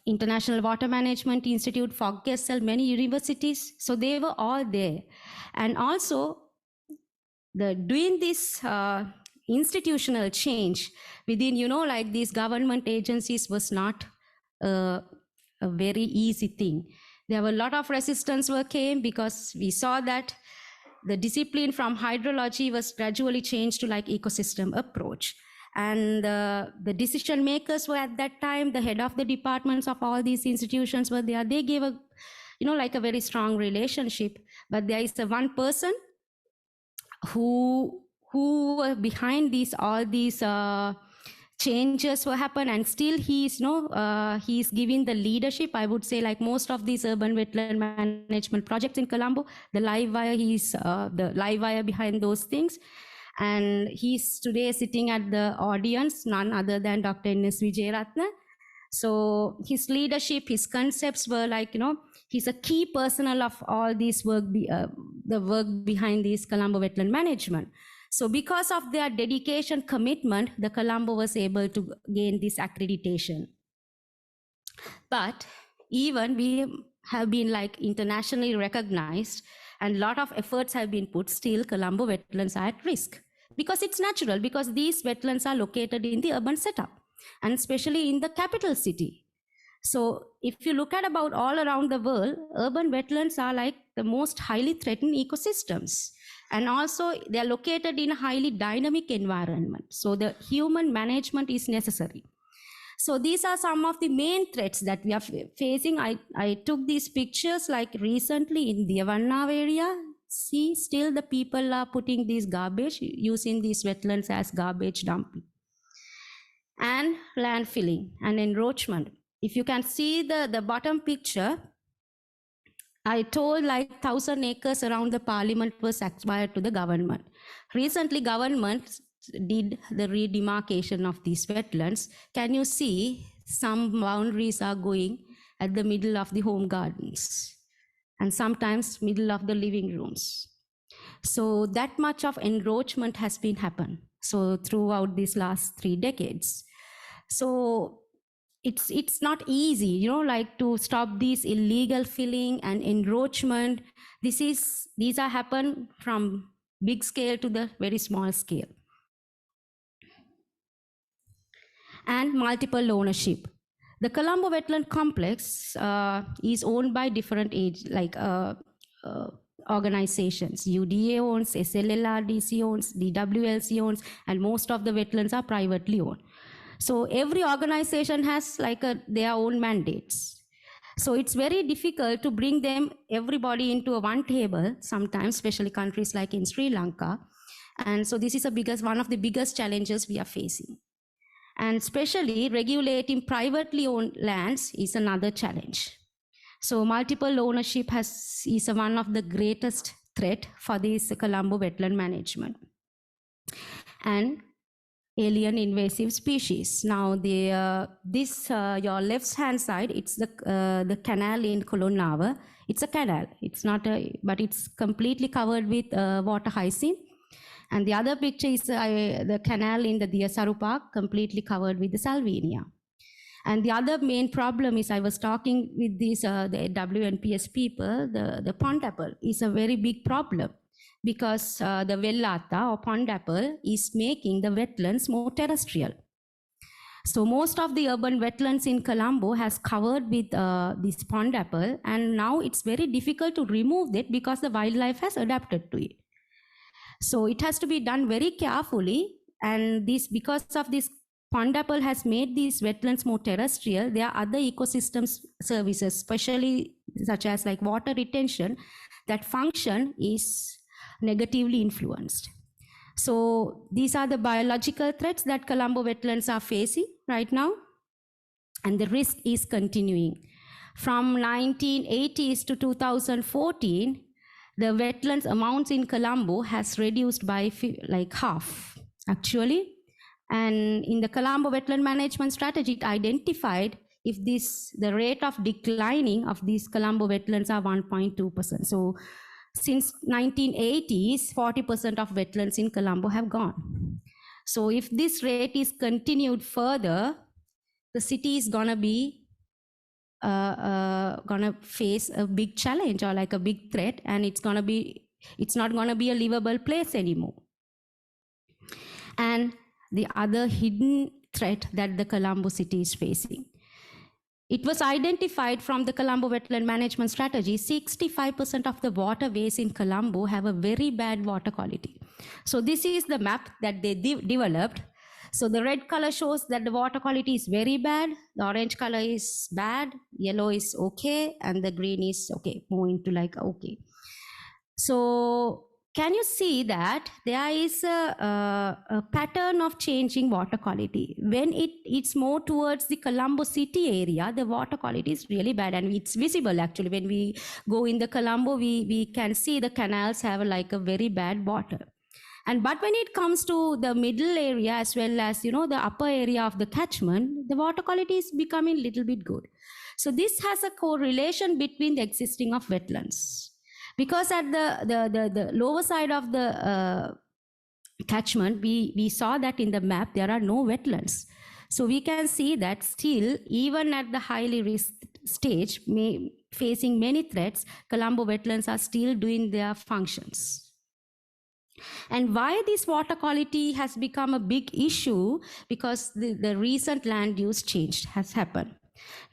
International Water Management Institute, FOGGESL, many universities. So they were all there. And also, doing this institutional change within, like these government agencies was not a very easy thing. There were a lot of resistance came, because we saw that the discipline from hydrology was gradually changed to like ecosystem approach. And the decision makers were at that time, the head of the departments of all these institutions were there. They gave a, like a very strong relationship. But there is one person who were behind all these changes will happen, and still he's giving the leadership. I would say, like most of these urban wetland management projects in Colombo, the live wire, he's the live wire behind those things. And he's today sitting at the audience, none other than Dr. N.S. Vijayaratna. So his leadership, his concepts were like, he's a key personnel of all this work, the work behind this Colombo Wetland Management. So because of their dedication, commitment, the Colombo was able to gain this accreditation. But even we have been like internationally recognized, and a lot of efforts have been put, still Colombo wetlands are at risk. Because it's natural, because these wetlands are located in the urban setup, and especially in the capital city. So if you look at about all around the world, urban wetlands are like the most highly threatened ecosystems. And also they are located in a highly dynamic environment. So the human management is necessary. So these are some of the main threats that we are facing. I took these pictures like recently in the Yavannav area. See, still the people are putting these garbage, using these wetlands as garbage dumping. And landfilling and encroachment. If you can see the bottom picture, I told like 1,000 acres around the parliament was acquired to the government. Recently, government did the redemarcation of these wetlands. Can you see some boundaries are going at the middle of the home gardens and sometimes middle of the living rooms. So that much of encroachment has been happened. So throughout these last 3 decades. So it's not easy, like to stop these illegal filling and encroachment. These are happen from big scale to the very small scale. And multiple ownership. The Colombo Wetland Complex is owned by different organizations. UDA owns, SLLRDC owns, DWLC owns, and most of the wetlands are privately owned. So every organization has like their own mandates. So it's very difficult to bring everybody into a one table, sometimes, especially countries like in Sri Lanka. And so this is one of the biggest challenges we are facing. And especially regulating privately owned lands is another challenge. So multiple ownership is one of the greatest threat for this Colombo wetland management. And alien invasive species. Now, your left hand side, it's the canal in Colonava. It's a canal. It's not but it's completely covered with water hyacinth. And the other picture is the canal in the Diasaru Park, completely covered with the salvinia. And the other main problem is, I was talking with these the WNPS people, the pond apple is a very big problem, because the vellata or pond apple is making the wetlands more terrestrial. So most of the urban wetlands in Colombo has covered with this pond apple, and now it's very difficult to remove it because the wildlife has adapted to it. So it has to be done very carefully, and this, because of this pond apple has made these wetlands more terrestrial, there are other ecosystems services, especially such as like water retention, that function is negatively influenced. So these are the biological threats that Colombo wetlands are facing right now, and the risk is continuing. From 1980s to 2014, the wetlands amounts in Colombo has reduced by like half, actually. And in the Colombo Wetland Management Strategy, it identified if the rate of declining of these Colombo wetlands are 1.2%. So since 1980s, 40% of wetlands in Colombo have gone. So if this rate is continued further, the city is gonna be gonna face a big challenge or like a big threat, and it's not gonna be a livable place anymore. And the other hidden threat that the Colombo city is facing, it was identified from the Colombo Wetland Management Strategy, 65% of the waterways in Colombo have a very bad water quality. So this is the map that they developed. So the red color shows that the water quality is very bad, the orange color is bad, yellow is okay, and the green is okay, more into like okay. So can you see that there is a pattern of changing water quality? When it's more towards the Colombo city area, the water quality is really bad, and it's visible actually. When we go in the Colombo, we can see the canals have like a very bad water. But when it comes to the middle area as well as, the upper area of the catchment, the water quality is becoming a little bit good. So this has a correlation between the existing of wetlands. Because at the lower side of the catchment, we saw that in the map there are no wetlands. So we can see that still, even at the highly risked stage, facing many threats, Colombo wetlands are still doing their functions. And why this water quality has become a big issue? Because the recent land use change has happened.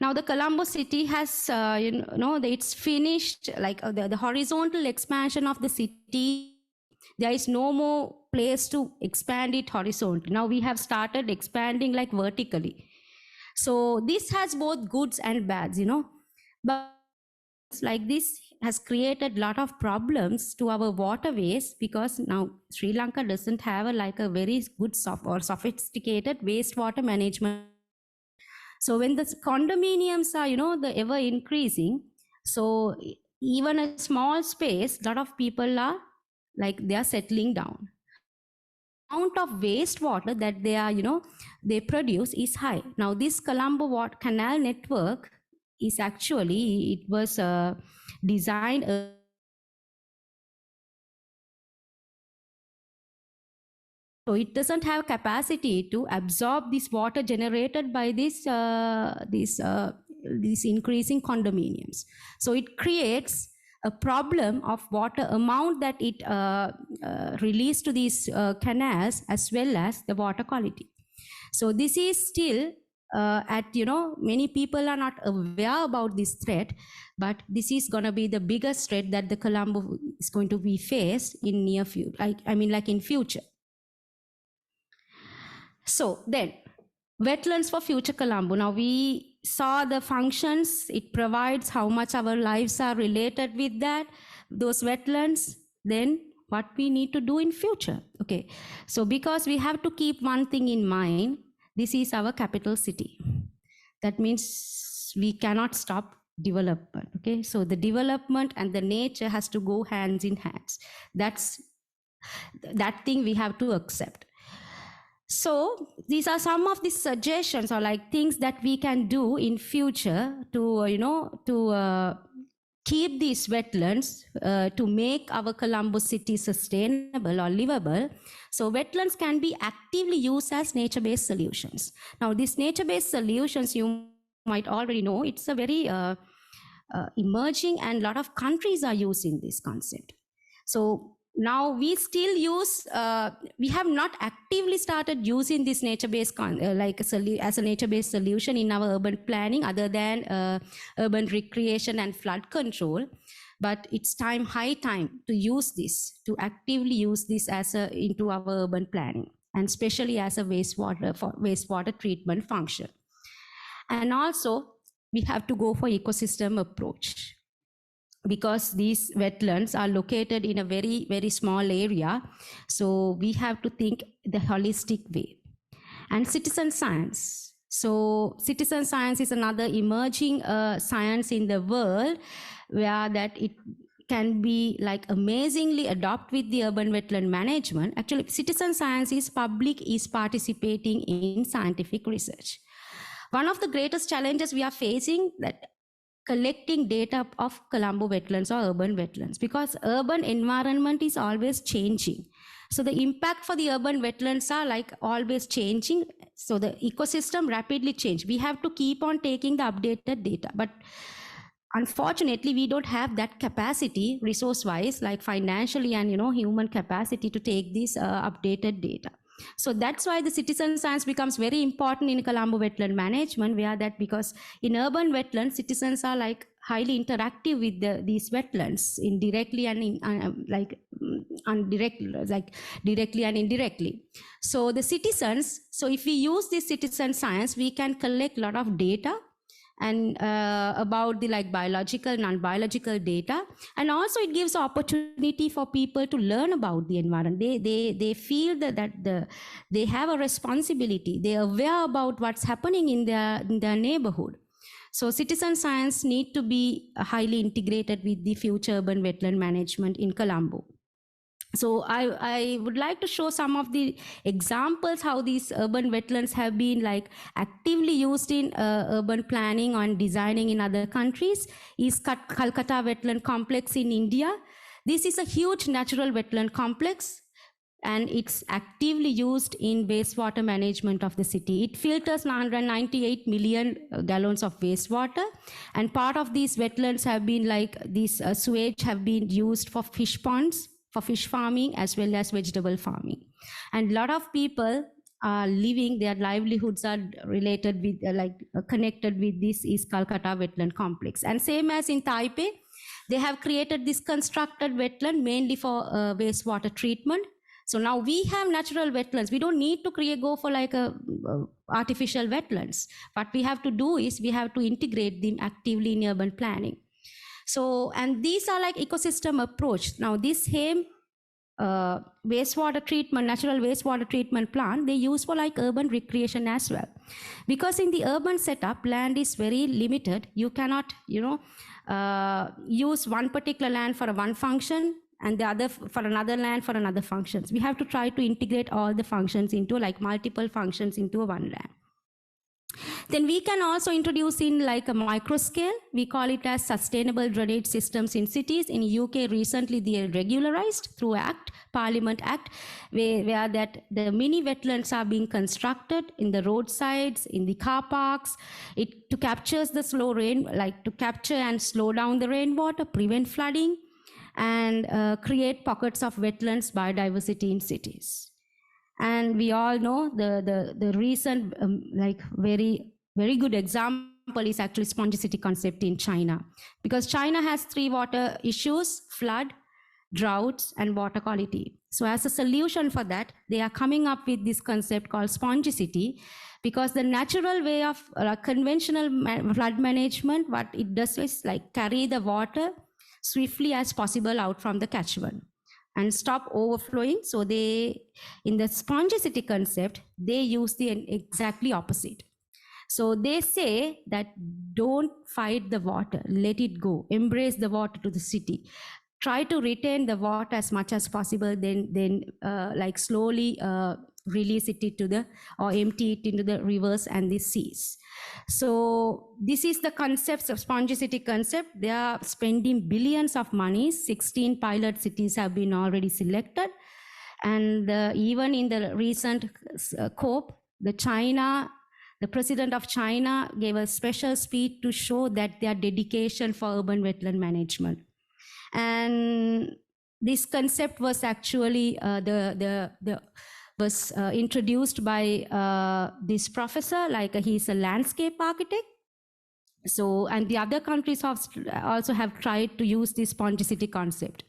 Now the Colombo city has, it's finished, like the horizontal expansion of the city. There is no more place to expand it horizontally. Now we have started expanding like vertically. So this has both goods and bads, But like this has created a lot of problems to our waterways, because now Sri Lanka doesn't have a very good or sophisticated wastewater management. So when the condominiums are, the ever increasing, so even a small space, a lot of people are they are settling down. Amount of wastewater that they are, they produce is high. Now this Colombo canal network is actually, it was designed so it doesn't have capacity to absorb this water generated by these increasing condominiums. So it creates a problem of water amount that it releases to these canals, as well as the water quality. So this is still many people are not aware about this threat, but this is going to be the biggest threat that the Colombo is going to be faced in near future. In future. So then, wetlands for future Colombo. Now we saw the functions, it provides how much our lives are related with those wetlands. Then what we need to do in future. Okay, so because we have to keep one thing in mind, this is our capital city. That means we cannot stop development. Okay, so the development and the nature has to go hands in hands. That thing we have to accept. So these are some of the suggestions or things that we can do in future to keep these wetlands to make our Colombo city sustainable or livable. So wetlands can be actively used as nature-based solutions. Now, these nature-based solutions, you might already know, it's a very emerging, and a lot of countries are using this concept. So now we still use, we have not actively started using this nature-based as a nature-based solution in our urban planning, other than urban recreation and flood control. But it's high time to use this, to actively use this as into our urban planning, and especially as a wastewater treatment function. And also, we have to go for ecosystem approach, because these wetlands are located in a very, very small area. So we have to think the holistic way. And citizen science. So citizen science is another emerging science in the world, where that it can be like amazingly adopt with the urban wetland management. Actually, citizen science is public is participating in scientific research. One of the greatest challenges we are facing, that collecting data of Colombo wetlands or urban wetlands, because urban environment is always changing. So the impact for the urban wetlands are like always changing. So the ecosystem rapidly change. We have to keep on taking the updated data, but unfortunately, we don't have that capacity resource-wise, like financially and human capacity to take this updated data. So that's why the citizen science becomes very important in Colombo wetland management, where that, because in urban wetlands, citizens are like highly interactive with these wetlands indirectly and directly and indirectly. So the citizens, so if we use this citizen science, we can collect a lot of data and about the biological, non-biological data, and also it gives opportunity for people to learn about the environment. They feel that they have a responsibility. They are aware about what's happening in their neighborhood. So citizen science need to be highly integrated with the future urban wetland management in Colombo. So I would like to show some of the examples how these urban wetlands have been actively used in urban planning and designing in other countries. Is Calcutta Wetland Complex in India. This is a huge natural wetland complex, and it's actively used in wastewater management of the city. It filters 198 million gallons of wastewater, and part of these wetlands have been these sewage have been used for fish ponds, for fish farming as well as vegetable farming. And a lot of people are living, their livelihoods are related with, connected with this is Calcutta Wetland Complex. And same as in Taipei, they have created this constructed wetland mainly for wastewater treatment. So now we have natural wetlands. We don't need to go for artificial wetlands. What we have to do is we have to integrate them actively in urban planning. So, and these are ecosystem approach. Now this same wastewater treatment, natural wastewater treatment plant, they use for urban recreation as well. Because in the urban setup, land is very limited. You cannot, use one particular land for one function and the other for another land for another functions. We have to try to integrate all the functions into multiple functions into one land. Then we can also introduce in a micro scale. We call it as sustainable drainage systems in cities. In UK recently they regularized through Parliament Act, where that the mini wetlands are being constructed in the roadsides, in the car parks, to capture the slow rain, to capture and slow down the rainwater, prevent flooding, and create pockets of wetlands biodiversity in cities. And we all know the recent very good example is actually spongicity concept in China, because China has 3 water issues: flood, droughts, and water quality. So as a solution for that, they are coming up with this concept called spongicity, because the natural way of conventional flood management, what it does is carry the water swiftly as possible out from the catchment and stop overflowing. So they, in the spongicity concept, they use the exactly opposite. So they say that don't fight the water, let it go, embrace the water to the city. Try to retain the water as much as possible, then slowly release it into the, or empty it into the rivers and the seas. So this is the concept of spongicity concept. They are spending billions of money. 16 pilot cities have been already selected. And even in the recent COP, the president of China gave a special speech to show that their dedication for urban wetland management. And this concept was actually introduced by this professor, like he's a landscape architect. So, and the other countries also have tried to use this spongicity concept.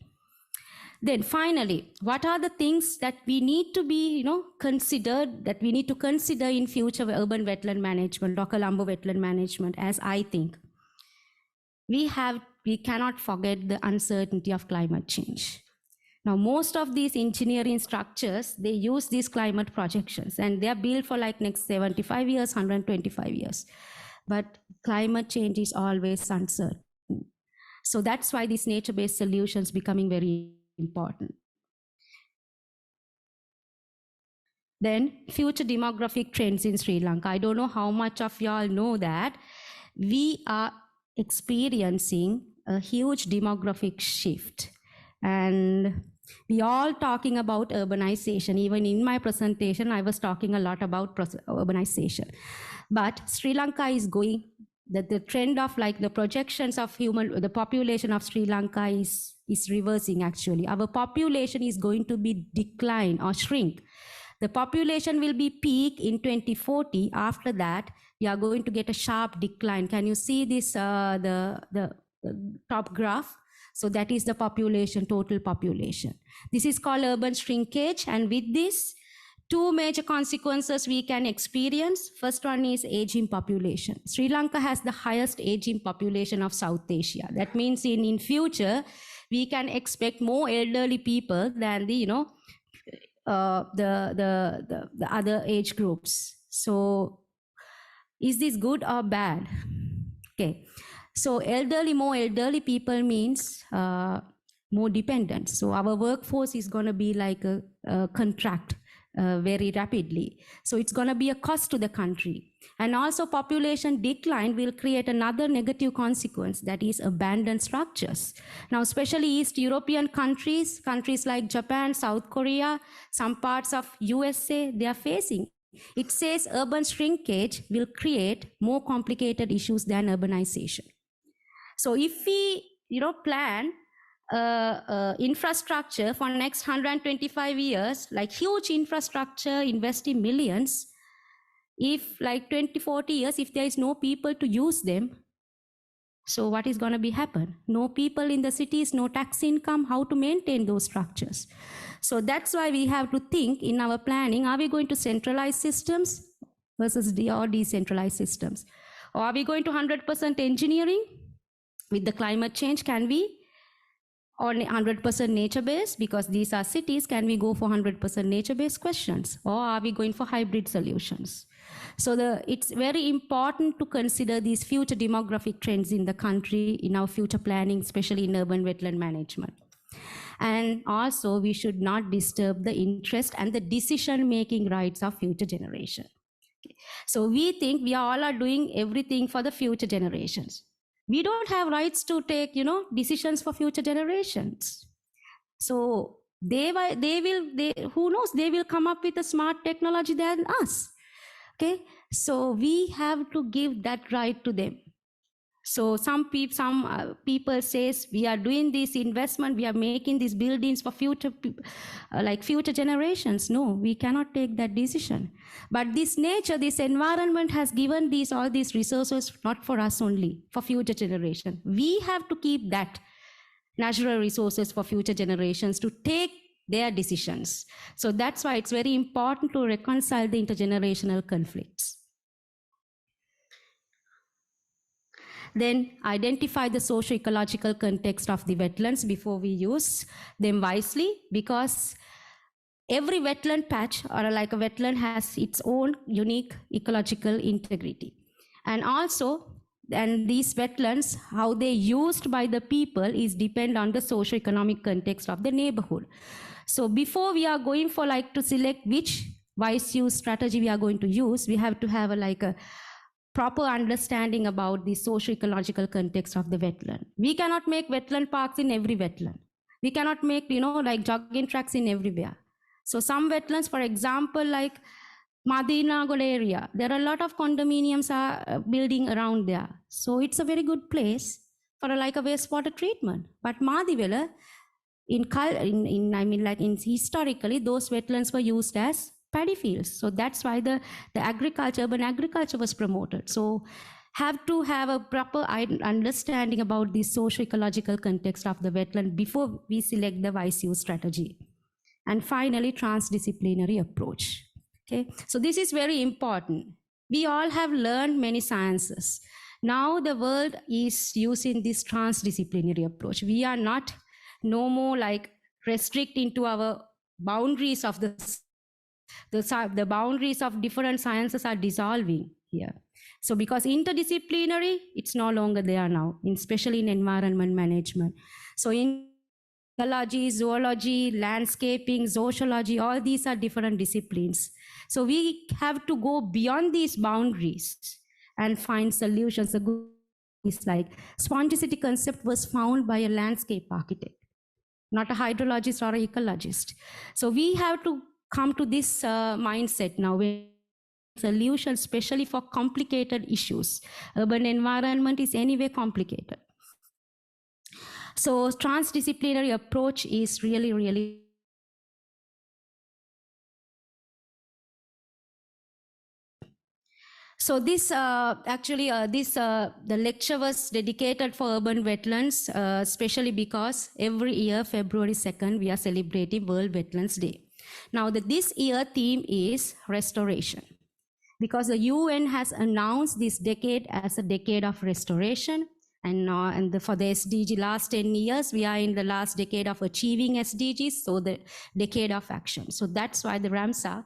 Then finally, what are the things that we need to be, considered, that we need to consider in future urban wetland management or Colombo wetland management, as I think? We cannot forget the uncertainty of climate change. Now, most of these engineering structures, they use these climate projections, and they're built for like next 75 years, 125 years. But climate change is always uncertain. So that's why these nature-based solutions becoming very important. Then future demographic trends in Sri Lanka. I don't know how much of y'all know that we are experiencing a huge demographic shift, and we all talking about urbanization. Even in my presentation, I was talking a lot about urbanization. But Sri Lanka is going, the trend of like the projections of the population of Sri Lanka is reversing actually. Our population is going to be decline or shrink. The population will be peak in 2040. After that, we are going to get a sharp decline. Can you see this, the top graph? So that is the population, total population. This is called urban shrinkage. And with this, two major consequences we can experience. First one is aging population. Sri Lanka has the highest aging population of South Asia. That means in future, we can expect more elderly people than the, the other age groups. So is this good or bad? Okay. So more elderly people means more dependent. So our workforce is going to be like a contract very rapidly. So it's going to be a cost to the country. And also population decline will create another negative consequence, that is abandoned structures. Now, especially East European countries like Japan, South Korea, some parts of USA, they are facing. It says urban shrinkage will create more complicated issues than urbanization. So if we, plan infrastructure for next 125 years, like huge infrastructure, investing millions, if like 20, 40 years, if there is no people to use them, so what is going to be happen? No people in the cities, no tax income, how to maintain those structures? So that's why we have to think in our planning, are we going to centralize systems versus decentralized systems? Or are we going to 100% engineering? With the climate change, can we, or 100% nature-based, because these are cities, can we go for 100% nature-based questions? Or are we going for hybrid solutions? So it's very important to consider these future demographic trends in the country, in our future planning, especially in urban wetland management. And also, we should not disturb the interest and the decision-making rights of future generation. So we think we all are doing everything for the future generations. We don't have rights to take, decisions for future generations. So who knows, they will come up with a smart technology than us. Okay, so we have to give that right to them. So some people says we are doing this investment, we are making these buildings for future generations. No, we cannot take that decision. But this nature, this environment has given all these resources not for us only, for future generation. We have to keep that natural resources for future generations to take their decisions. So that's why it's very important to reconcile the intergenerational conflicts. Then identify the socio-ecological context of the wetlands before we use them wisely, because every wetland patch or like a wetland has its own unique ecological integrity. And also, these wetlands, how they're used by the people is depend on the socio-economic context of the neighborhood. So before we are going for to select which wise use strategy we are going to use, we have to have a proper understanding about the socio-ecological context of the wetland. We cannot make wetland parks in every wetland. We cannot make, like jogging tracks in everywhere. So some wetlands, for example, like Madinagol area, there are a lot of condominiums are building around there. So it's a very good place for a wastewater treatment. But Madivela, historically, those wetlands were used as paddy fields. So that's why the urban agriculture was promoted. So have to have a proper understanding about the socio-ecological context of the wetland before we select the wise use strategy. And finally, transdisciplinary approach. Okay, so this is very important. We all have learned many sciences. Now the world is using this transdisciplinary approach. We are not no more restrict into our boundaries of the boundaries of different sciences are dissolving here. So because interdisciplinary, it's no longer there now, especially in environment management. So in ecology, zoology, landscaping, sociology, all these are different disciplines. So we have to go beyond these boundaries and find solutions. The good is spongicity concept was found by a landscape architect, not a hydrologist or an ecologist. So we have to come to this mindset now, solutions, especially for complicated issues. Urban environment is anyway complicated. So transdisciplinary approach is really, really so this the lecture was dedicated for urban wetlands, especially because every year, February 2nd, we are celebrating World Wetlands Day. Now, this year theme is restoration, because the UN has announced this decade as a decade of restoration. And for the SDG last 10 years, we are in the last decade of achieving SDGs, so the decade of action. So that's why the Ramsar,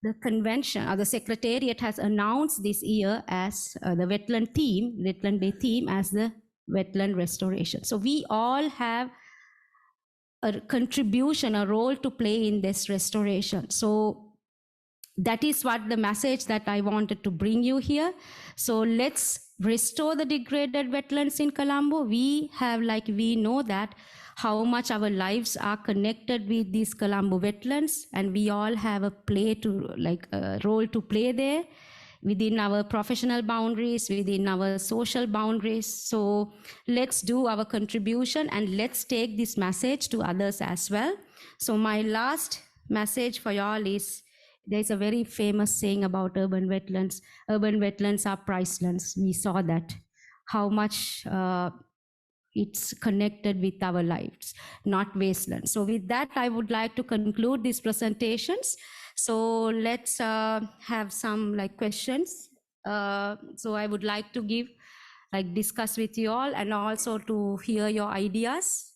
the convention or the secretariat has announced this year as the Wetland Day theme as the wetland restoration. So we all have a contribution, a role to play in this restoration. So that is what the message that I wanted to bring you here. So let's restore the degraded wetlands in Colombo. We know that how much our lives are connected with these Colombo wetlands, and we all have a role to play there within our professional boundaries, within our social boundaries. So let's do our contribution and let's take this message to others as well. So my last message for y'all is, there's a very famous saying about urban wetlands. Urban wetlands are pricelands. We saw that, how much it's connected with our lives, not wastelands. So with that, I would like to conclude these presentations. So let's have some questions. So I would like to discuss with you all and also to hear your ideas.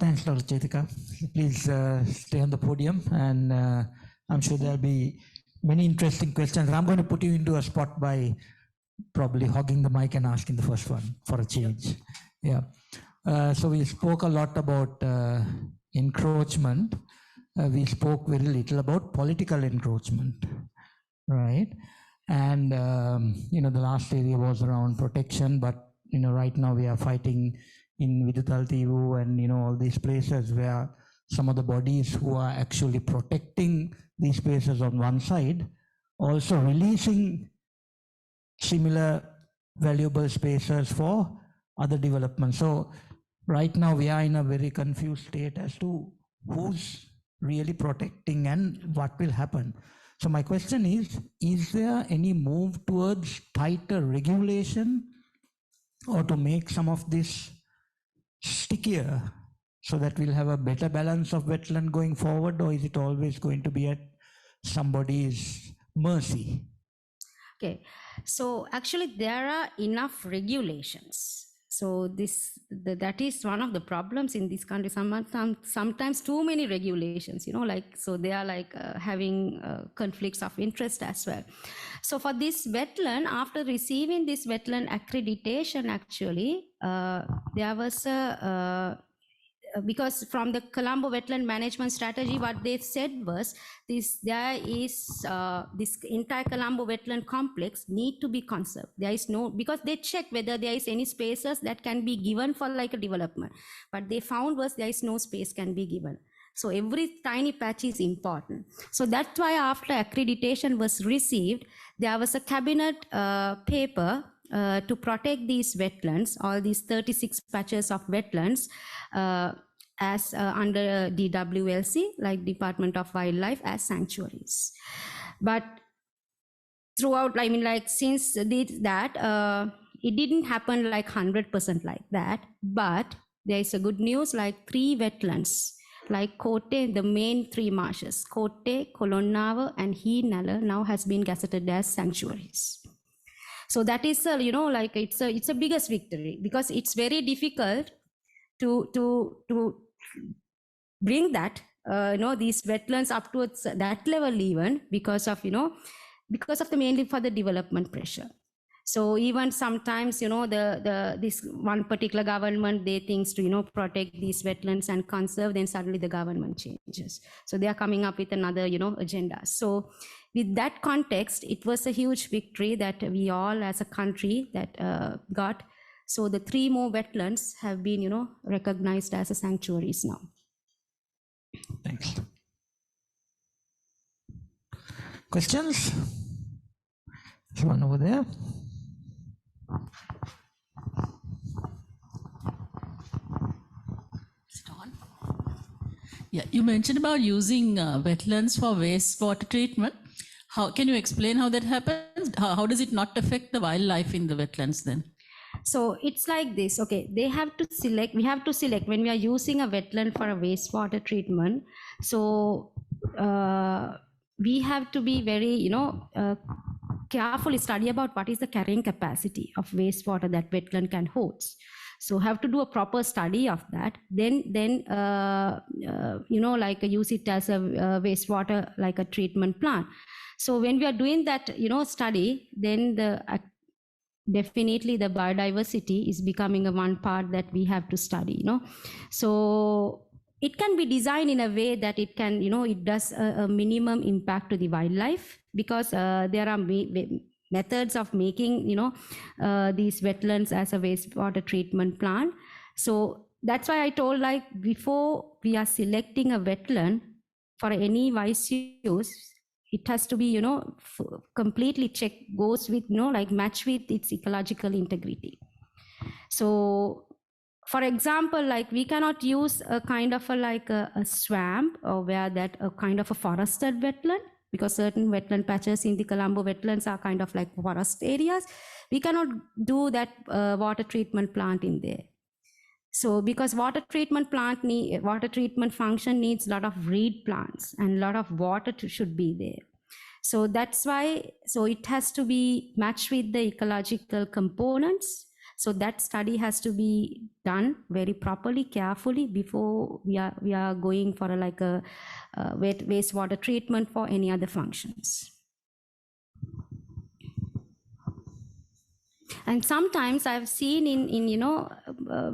Thanks, Dr. Chetika. Please stay on the podium, and I'm sure there'll be many interesting questions. I'm going to put you into a spot by probably hogging the mic and asking the first one for a change. Yeah. So we spoke a lot about encroachment. We spoke very little about political encroachment, right? And the last area was around protection, but right now we are fighting in Vidutaltivu and all these places where some of the bodies who are actually protecting these spaces on one side also releasing similar valuable spaces for other development. So right now we are in a very confused state as to who's really protecting and what will happen. So my question is there any move towards tighter regulation or to make some of this stickier so that we'll have a better balance of wetland going forward, or is it always going to be at somebody's mercy? Okay, so actually there are enough regulations. So that is one of the problems in this country. Sometimes too many regulations, so they are having conflicts of interest as well. So for this wetland, after receiving this wetland accreditation, actually, there was because from the Colombo Wetland Management Strategy, what they said was there is this entire Colombo Wetland Complex need to be conserved. There is no, because they checked whether there is any spaces that can be given for a development. But they found was there is no space can be given. So every tiny patch is important. So that's why after accreditation was received, there was a cabinet paper to protect these wetlands, all these 36 patches of wetlands, as under DWLC, like Department of Wildlife, as sanctuaries. But throughout, since that, it didn't happen 100% like that. But there is a good news, 3 wetlands, like Kote, the main 3 marshes, Kote, Kolonnava, and Heenala, now has been gazetted as sanctuaries. So that is it's a biggest victory, because it's very difficult to bring that these wetlands up to that level, even because of the mainly for the development pressure. So even sometimes this one particular government, they thinks to protect these wetlands and conserve, then suddenly the government changes. So they are coming up with another agenda. So with that context, it was a huge victory that we all as a country that got. So the 3 more wetlands have been recognized as a sanctuaries now. Thanks. Questions? There's one over there. Yeah, you mentioned about using wetlands for wastewater treatment. How can you explain how that happens? How does it not affect the wildlife in the wetlands then? So it's like this. Okay, we have to select when we are using a wetland for a wastewater treatment. So we have to be very carefully study about what is the carrying capacity of wastewater that wetland can host. So have to do a proper study of that. Then use it as a wastewater, like a treatment plant. So when we are doing that study, then definitely the biodiversity is becoming a one part that we have to study. So it can be designed in a way that it can it does a minimum impact to the wildlife, because there are methods of making these wetlands as a wastewater treatment plant. So that's why I told, before we are selecting a wetland for any wise use, it has to be completely checked, goes with match with its ecological integrity. So for example, we cannot use a kind of a swamp, or where that a kind of a forested wetland, because certain wetland patches in the Colombo wetlands are kind of like forest areas. We cannot do that water treatment plant in there. So because water treatment function needs a lot of reed plants, and a lot of water should be there. So that's why, so it has to be matched with the ecological components. So that study has to be done very properly, carefully, before we are going for a wastewater treatment for any other functions. And sometimes I've seen in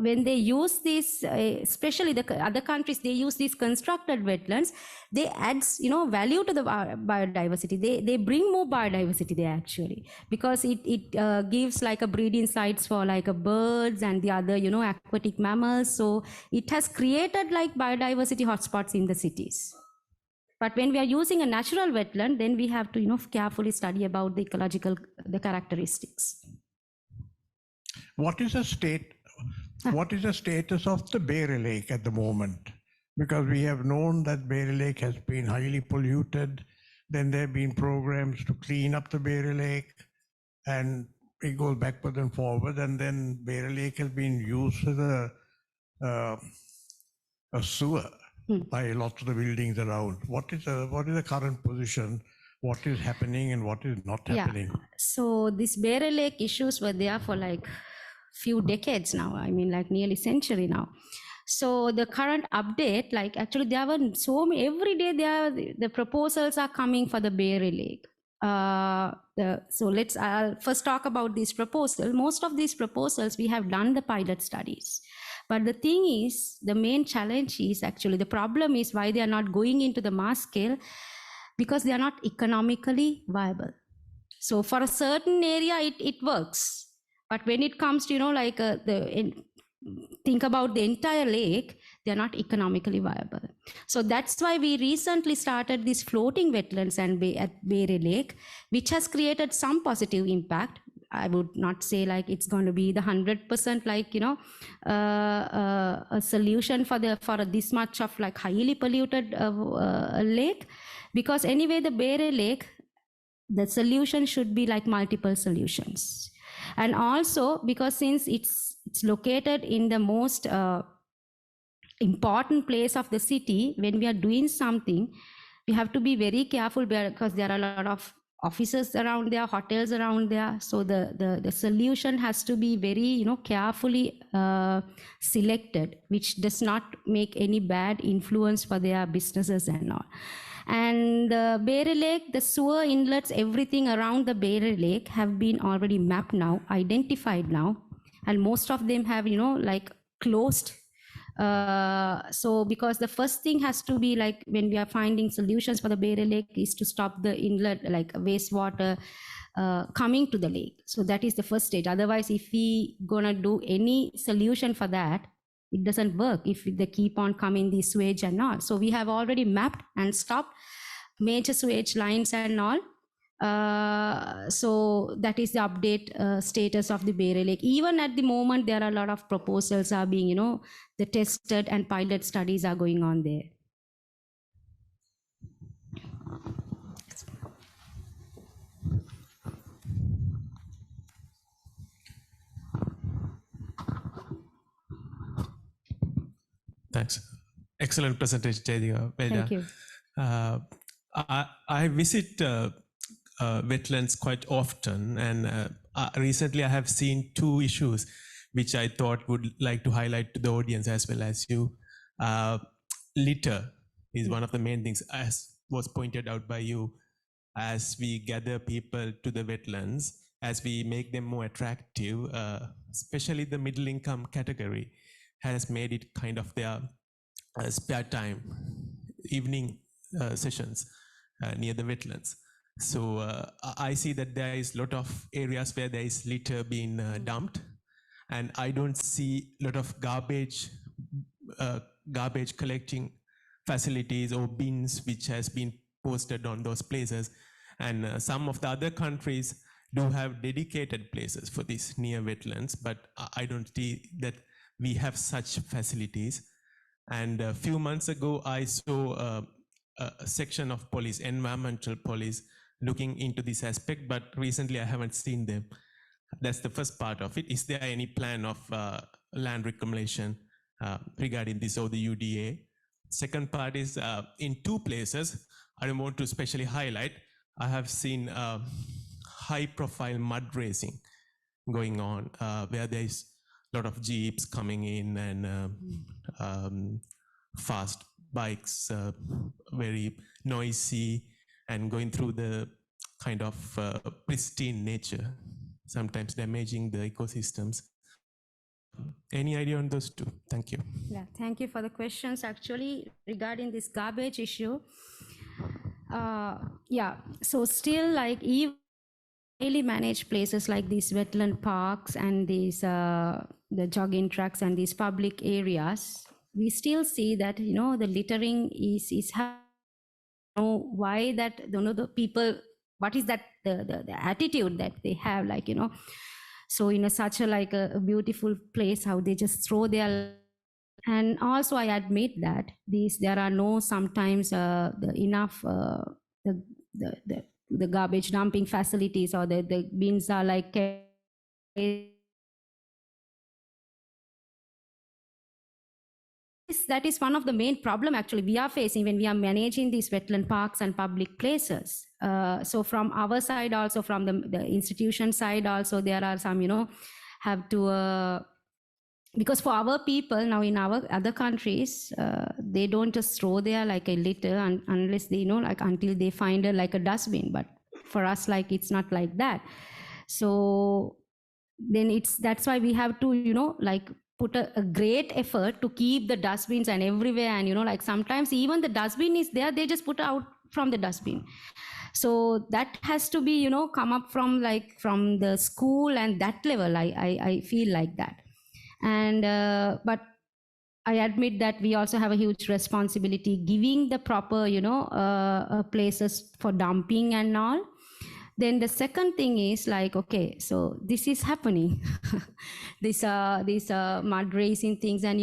when they use this, especially the other countries, they use these constructed wetlands, they add value to the biodiversity. They bring more biodiversity there actually, because it gives like a breeding sites for like a birds and the other aquatic mammals. So it has created like biodiversity hotspots in the cities. But when we are using a natural wetland, then we have to carefully study about the ecological characteristics. What is the status of the Bear Lake at the moment? Because we have known that Bear Lake has been highly polluted. Then there have been programs to clean up the Bear Lake, and it goes backward and forward. And then Bear Lake has been used as a sewer by lots of the buildings around. What is the current position? What is happening and what is not happening? So these Bear Lake issues were there for like few decades now. I mean, like nearly century now. So the current update, like actually there were so many, every day the proposals are coming for the Beary Lake. So I'll first talk about this proposal. Most of these proposals, we have done the pilot studies. But the thing is, the main challenge is actually, the problem is why they are not going into the mass scale, because they are not economically viable. So for a certain area, it works. But when it comes to, like think about the entire lake, they're not economically viable. So that's why we recently started this floating wetlands at Beary Lake, which has created some positive impact. I would not say like it's going to be the 100% like, a solution for this much of like highly polluted lake, because anyway, the Beary Lake, the solution should be like multiple solutions. And also because since it's located in the most important place of the city, when we are doing something, we have to be very careful, because there are a lot of offices around there, hotels around there. So the solution has to be very, carefully selected, which does not make any bad influence for their businesses and all. And the Beary Lake, the sewer inlets, everything around the Beary Lake have been already mapped now, identified now, and most of them have, like closed. So because the first thing has to be like, when we are finding solutions for the Beary Lake, is to stop the inlet, like wastewater coming to the lake. So that is the first stage. Otherwise, if we gonna do any solution for that, it doesn't work if they keep on coming the sewage and all. So we have already mapped and stopped major sewage lines and all. So that is the update status of the Beary Lake. Even at the moment, there are a lot of proposals are being, the tested and pilot studies are going on there. Thanks. Excellent presentation, Jayadika. Thank you. I visit wetlands quite often, and recently I have seen two issues which I thought would like to highlight to the audience as well as you. Litter is one of the main things, as was pointed out by you. As we gather people to the wetlands, as we make them more attractive, especially the middle income category has made it kind of their spare time, evening sessions near the wetlands. So I see that there is a lot of areas where there is litter being dumped, and I don't see a lot of garbage collecting facilities or bins which has been posted on those places. And some of the other countries do have dedicated places for these near wetlands, but I don't see that we have such facilities. And a few months ago, I saw a section of police, environmental police, looking into this aspect, but recently I haven't seen them. That's the first part of it. Is there any plan of land reclamation regarding this or the UDA? Second part is in two places, I want to especially highlight, I have seen high profile mud racing going on where there is a lot of jeeps coming in and fast bikes, very noisy, and going through the kind of pristine nature, sometimes damaging the ecosystems. Any idea on those two? Thank you. Yeah, thank you for the questions. Actually, regarding this garbage issue, yeah, so still like even highly managed places like these wetland parks and these the jogging tracks and these public areas, we still see that the littering is why that the people, what is that the attitude that they have, like so in such a beautiful place, how they just throw their. And also I admit that there are no sometimes enough the garbage dumping facilities, or the bins are like that is one of the main problem actually we are facing when we are managing these wetland parks and public places. So from our side also, from the institution side also, there are some have to, because for our people now in our other countries, they don't just throw there like a litter unless they like until they find like a dustbin. But for us, like it's not like that. So then that's why we have to like put a great effort to keep the dustbins and everywhere. And like sometimes even the dustbin is there, they just put out from the dustbin. So that has to be come up from the school and that level. I feel like that. And but I admit that we also have a huge responsibility giving the proper places for dumping and all. Then the second thing is like, okay, so this is happening, these mud racing things, and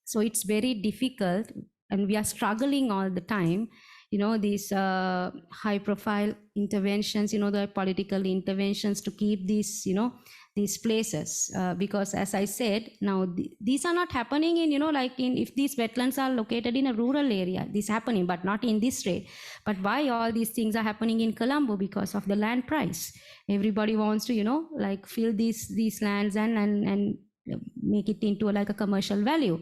so it's very difficult, and we are struggling all the time. These high profile interventions, the political interventions to keep these these places, because as I said, now these are not happening in if these wetlands are located in a rural area, this is happening, but not in this rate. But why all these things are happening in Colombo? Because of the land price. Everybody wants to fill these lands and make it into like a commercial value.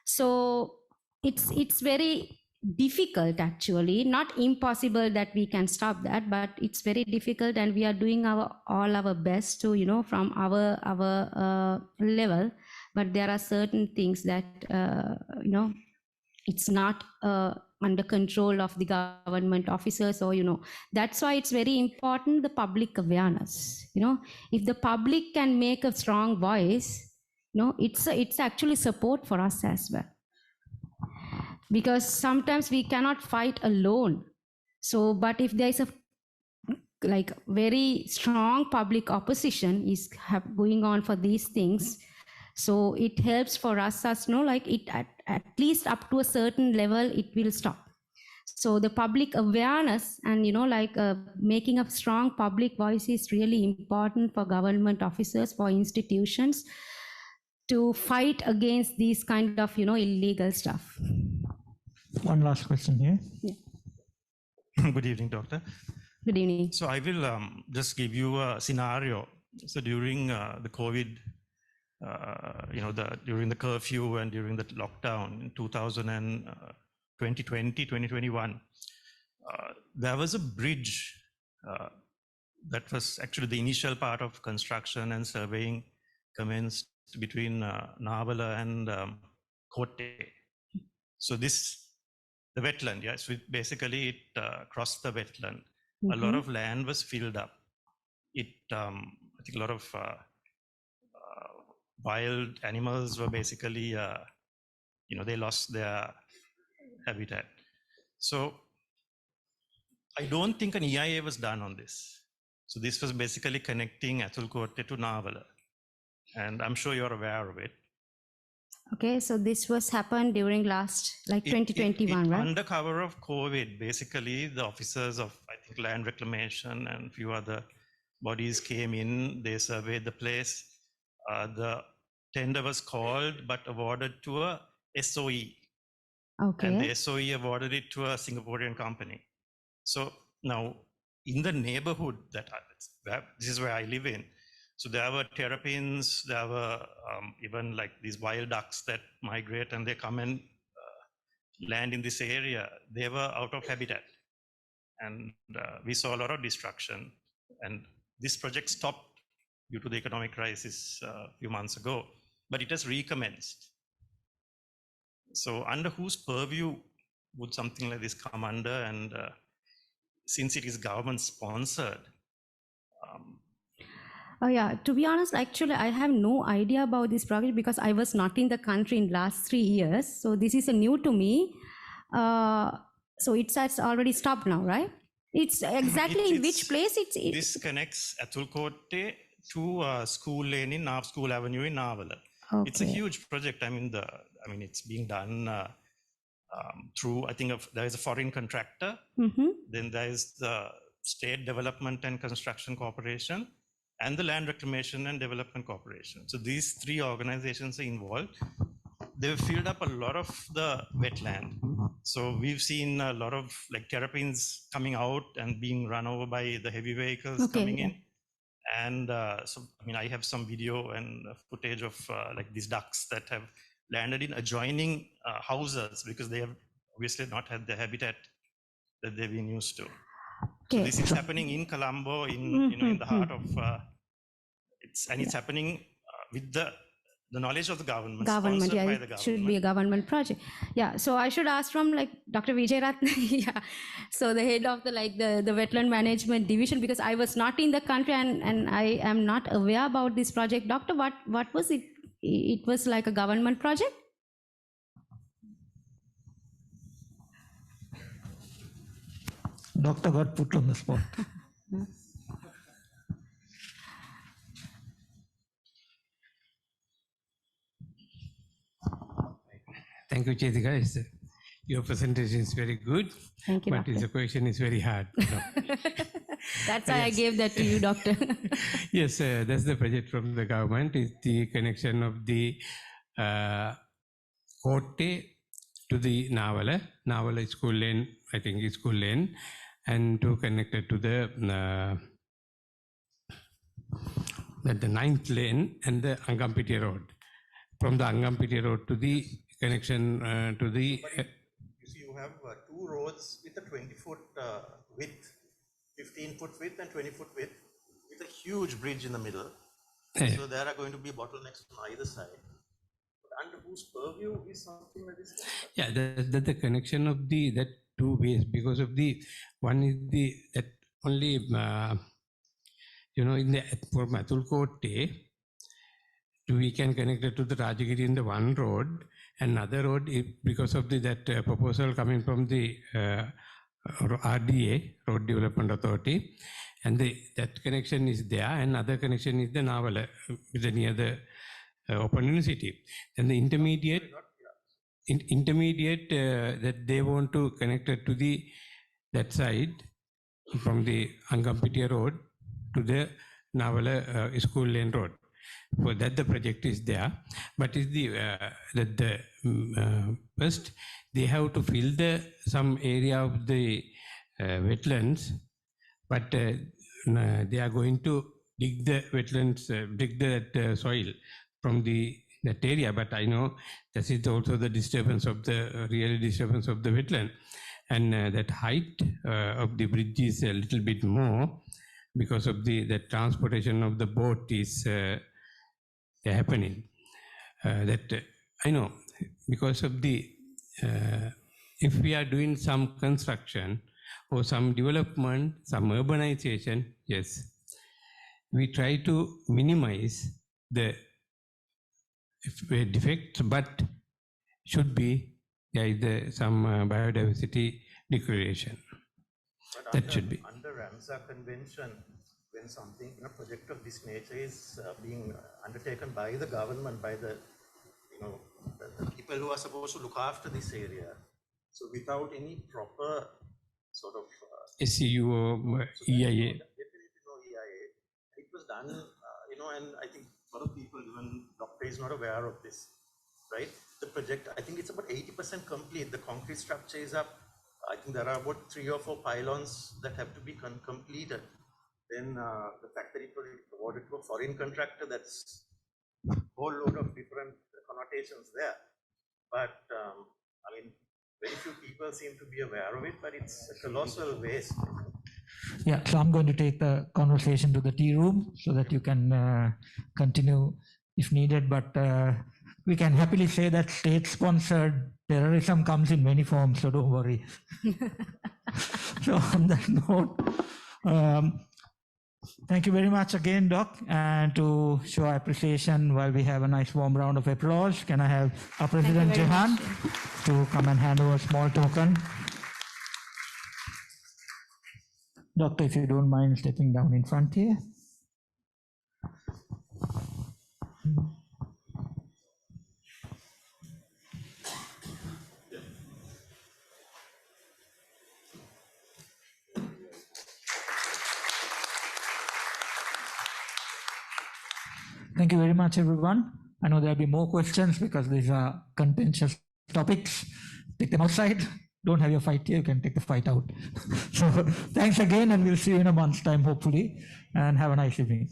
So it's very difficult, actually, not impossible that we can stop that, but it's very difficult, and we are doing all our best to from our level. But there are certain things that it's not under control of the government officers, or that's why it's very important, the public awareness. If the public can make a strong voice, it's actually support for us as well, because sometimes we cannot fight alone. So but if there is a very strong public opposition is going on for these things, so it helps for us it at least up to a certain level it will stop. So the public awareness and making a strong public voice is really important for government officers, for institutions, to fight against these kind of illegal stuff. One last question here. Yeah. Good evening, Doctor. Good evening. So I will just give you a scenario. So during the COVID, during the curfew and during the lockdown in 2021, there was a bridge that was actually the initial part of construction and surveying commenced between Navala and Kotte. So the wetland, yeah, so basically it crossed the wetland. Mm-hmm. A lot of land was filled up. I think a lot of wild animals were basically, they lost their habitat. So I don't think an EIA was done on this. So this was basically connecting Athulkote to Navala. And I'm sure you're aware of it. Okay, so this was happened during last 2021, right? Under cover of COVID, basically the officers of, I think, land reclamation and a few other bodies came in, they surveyed the place. The tender was called but awarded to a SOE. Okay. And the SOE awarded it to a Singaporean company. So now in the neighborhood this is where I live in. So there were terrapins, there were even like these wild ducks that migrate and they come and land in this area. They were out of habitat. And we saw a lot of destruction. And this project stopped due to the economic crisis a few months ago, but it has recommenced. So under whose purview would something like this come under? And since it is government sponsored, oh yeah, to be honest, actually, I have no idea about this project because I was not in the country in last 3 years. So this is new to me. So it's already stopped now, right? It's exactly in which place? This connects Athulkote to School Lane in School Avenue in Navala. Okay. It's a huge project. I mean, it's being done through, I think there is a foreign contractor. Mm-hmm. Then there is the State Development and Construction Corporation and the Land Reclamation and Development Corporation. So these three organizations are involved. They've filled up a lot of the wetland. So we've seen a lot of terrapins coming out and being run over by the heavy vehicles coming in. And so, I mean, I have some video and footage of like these ducks that have landed in adjoining houses because they have obviously not had the habitat that they've been used to. So this is happening in Colombo, in the heart of it's happening with the knowledge of the government, Government, yeah, by it the government. should be a government project. Yeah, so I should ask from like Dr. Vijay Ratna, yeah, so the head of the wetland management division, because I was not in the country and I am not aware about this project. Doctor, what was it? It was like a government project? Doctor got put on the spot. Thank you, Chetika. Your presentation is very good. Thank you, but Doctor. the question is very hard. That's why I gave that to you, Doctor. Yes, that's the project from the government. It's the connection of the Kotte to the Navala. Navala is school lane, I think it's school lane, and to connect it to the 9th lane and the Angampiti road. From the Angampiti road to the connection to the... You see, you have two roads with a 20-foot width, 15-foot width and 20-foot width, with a huge bridge in the middle. So there are going to be bottlenecks on either side. But under whose purview is something like this? Yeah, the connection of that two ways, because of the one is that only in the for Matulkote, we can connect it to the Rajagiri in the one road. Another road, because of that proposal coming from the RDA, Road Development Authority, and that connection is there, and other connection is the Navala, near the Open University. And the intermediate that they want to connect it to that side from the Angampitiya Road to the Navala School Lane Road. For that, the project is there, but is first they have to fill some area of the wetlands, but they are going to dig the wetlands, dig that soil from that area. But I know this is also the disturbance of the wetland, and that height of the bridge is a little bit more because of the transportation of the boat is happening. That I know because of if we are doing some construction or some development, some urbanization, yes, we try to minimize the defects, but should be some biodiversity declaration. That should be. Under Ramsar Convention, when something, project of this nature is being undertaken by the government, by the people who are supposed to look after this area, so without any proper sort of SCU or EIA. Definitely no EIA. It was done, and I think a lot of people, even Doctor, is not aware of this, right? The project, I think it's about 80% complete. The concrete structure is up. I think there are about 3 or 4 pylons that have to be completed. Then the fact that it was awarded to a foreign contractor, that's a whole load of different connotations there. But I mean, very few people seem to be aware of it, but it's a colossal waste. Yeah, so I'm going to take the conversation to the tea room so that you can continue if needed, but we can happily say that state-sponsored terrorism comes in many forms, so don't worry. So on that note, thank you very much again, Doc, and to show our appreciation while we have a nice warm round of applause, can I have our President Jehan to come and hand over a small token. Doctor, if you don't mind stepping down in front here. Thank you very much, everyone. I know there'll be more questions because these are contentious topics. Take them outside. don't have your fight here, you can take the fight out. So thanks again, and we'll see you in a month's time, hopefully, and have a nice evening.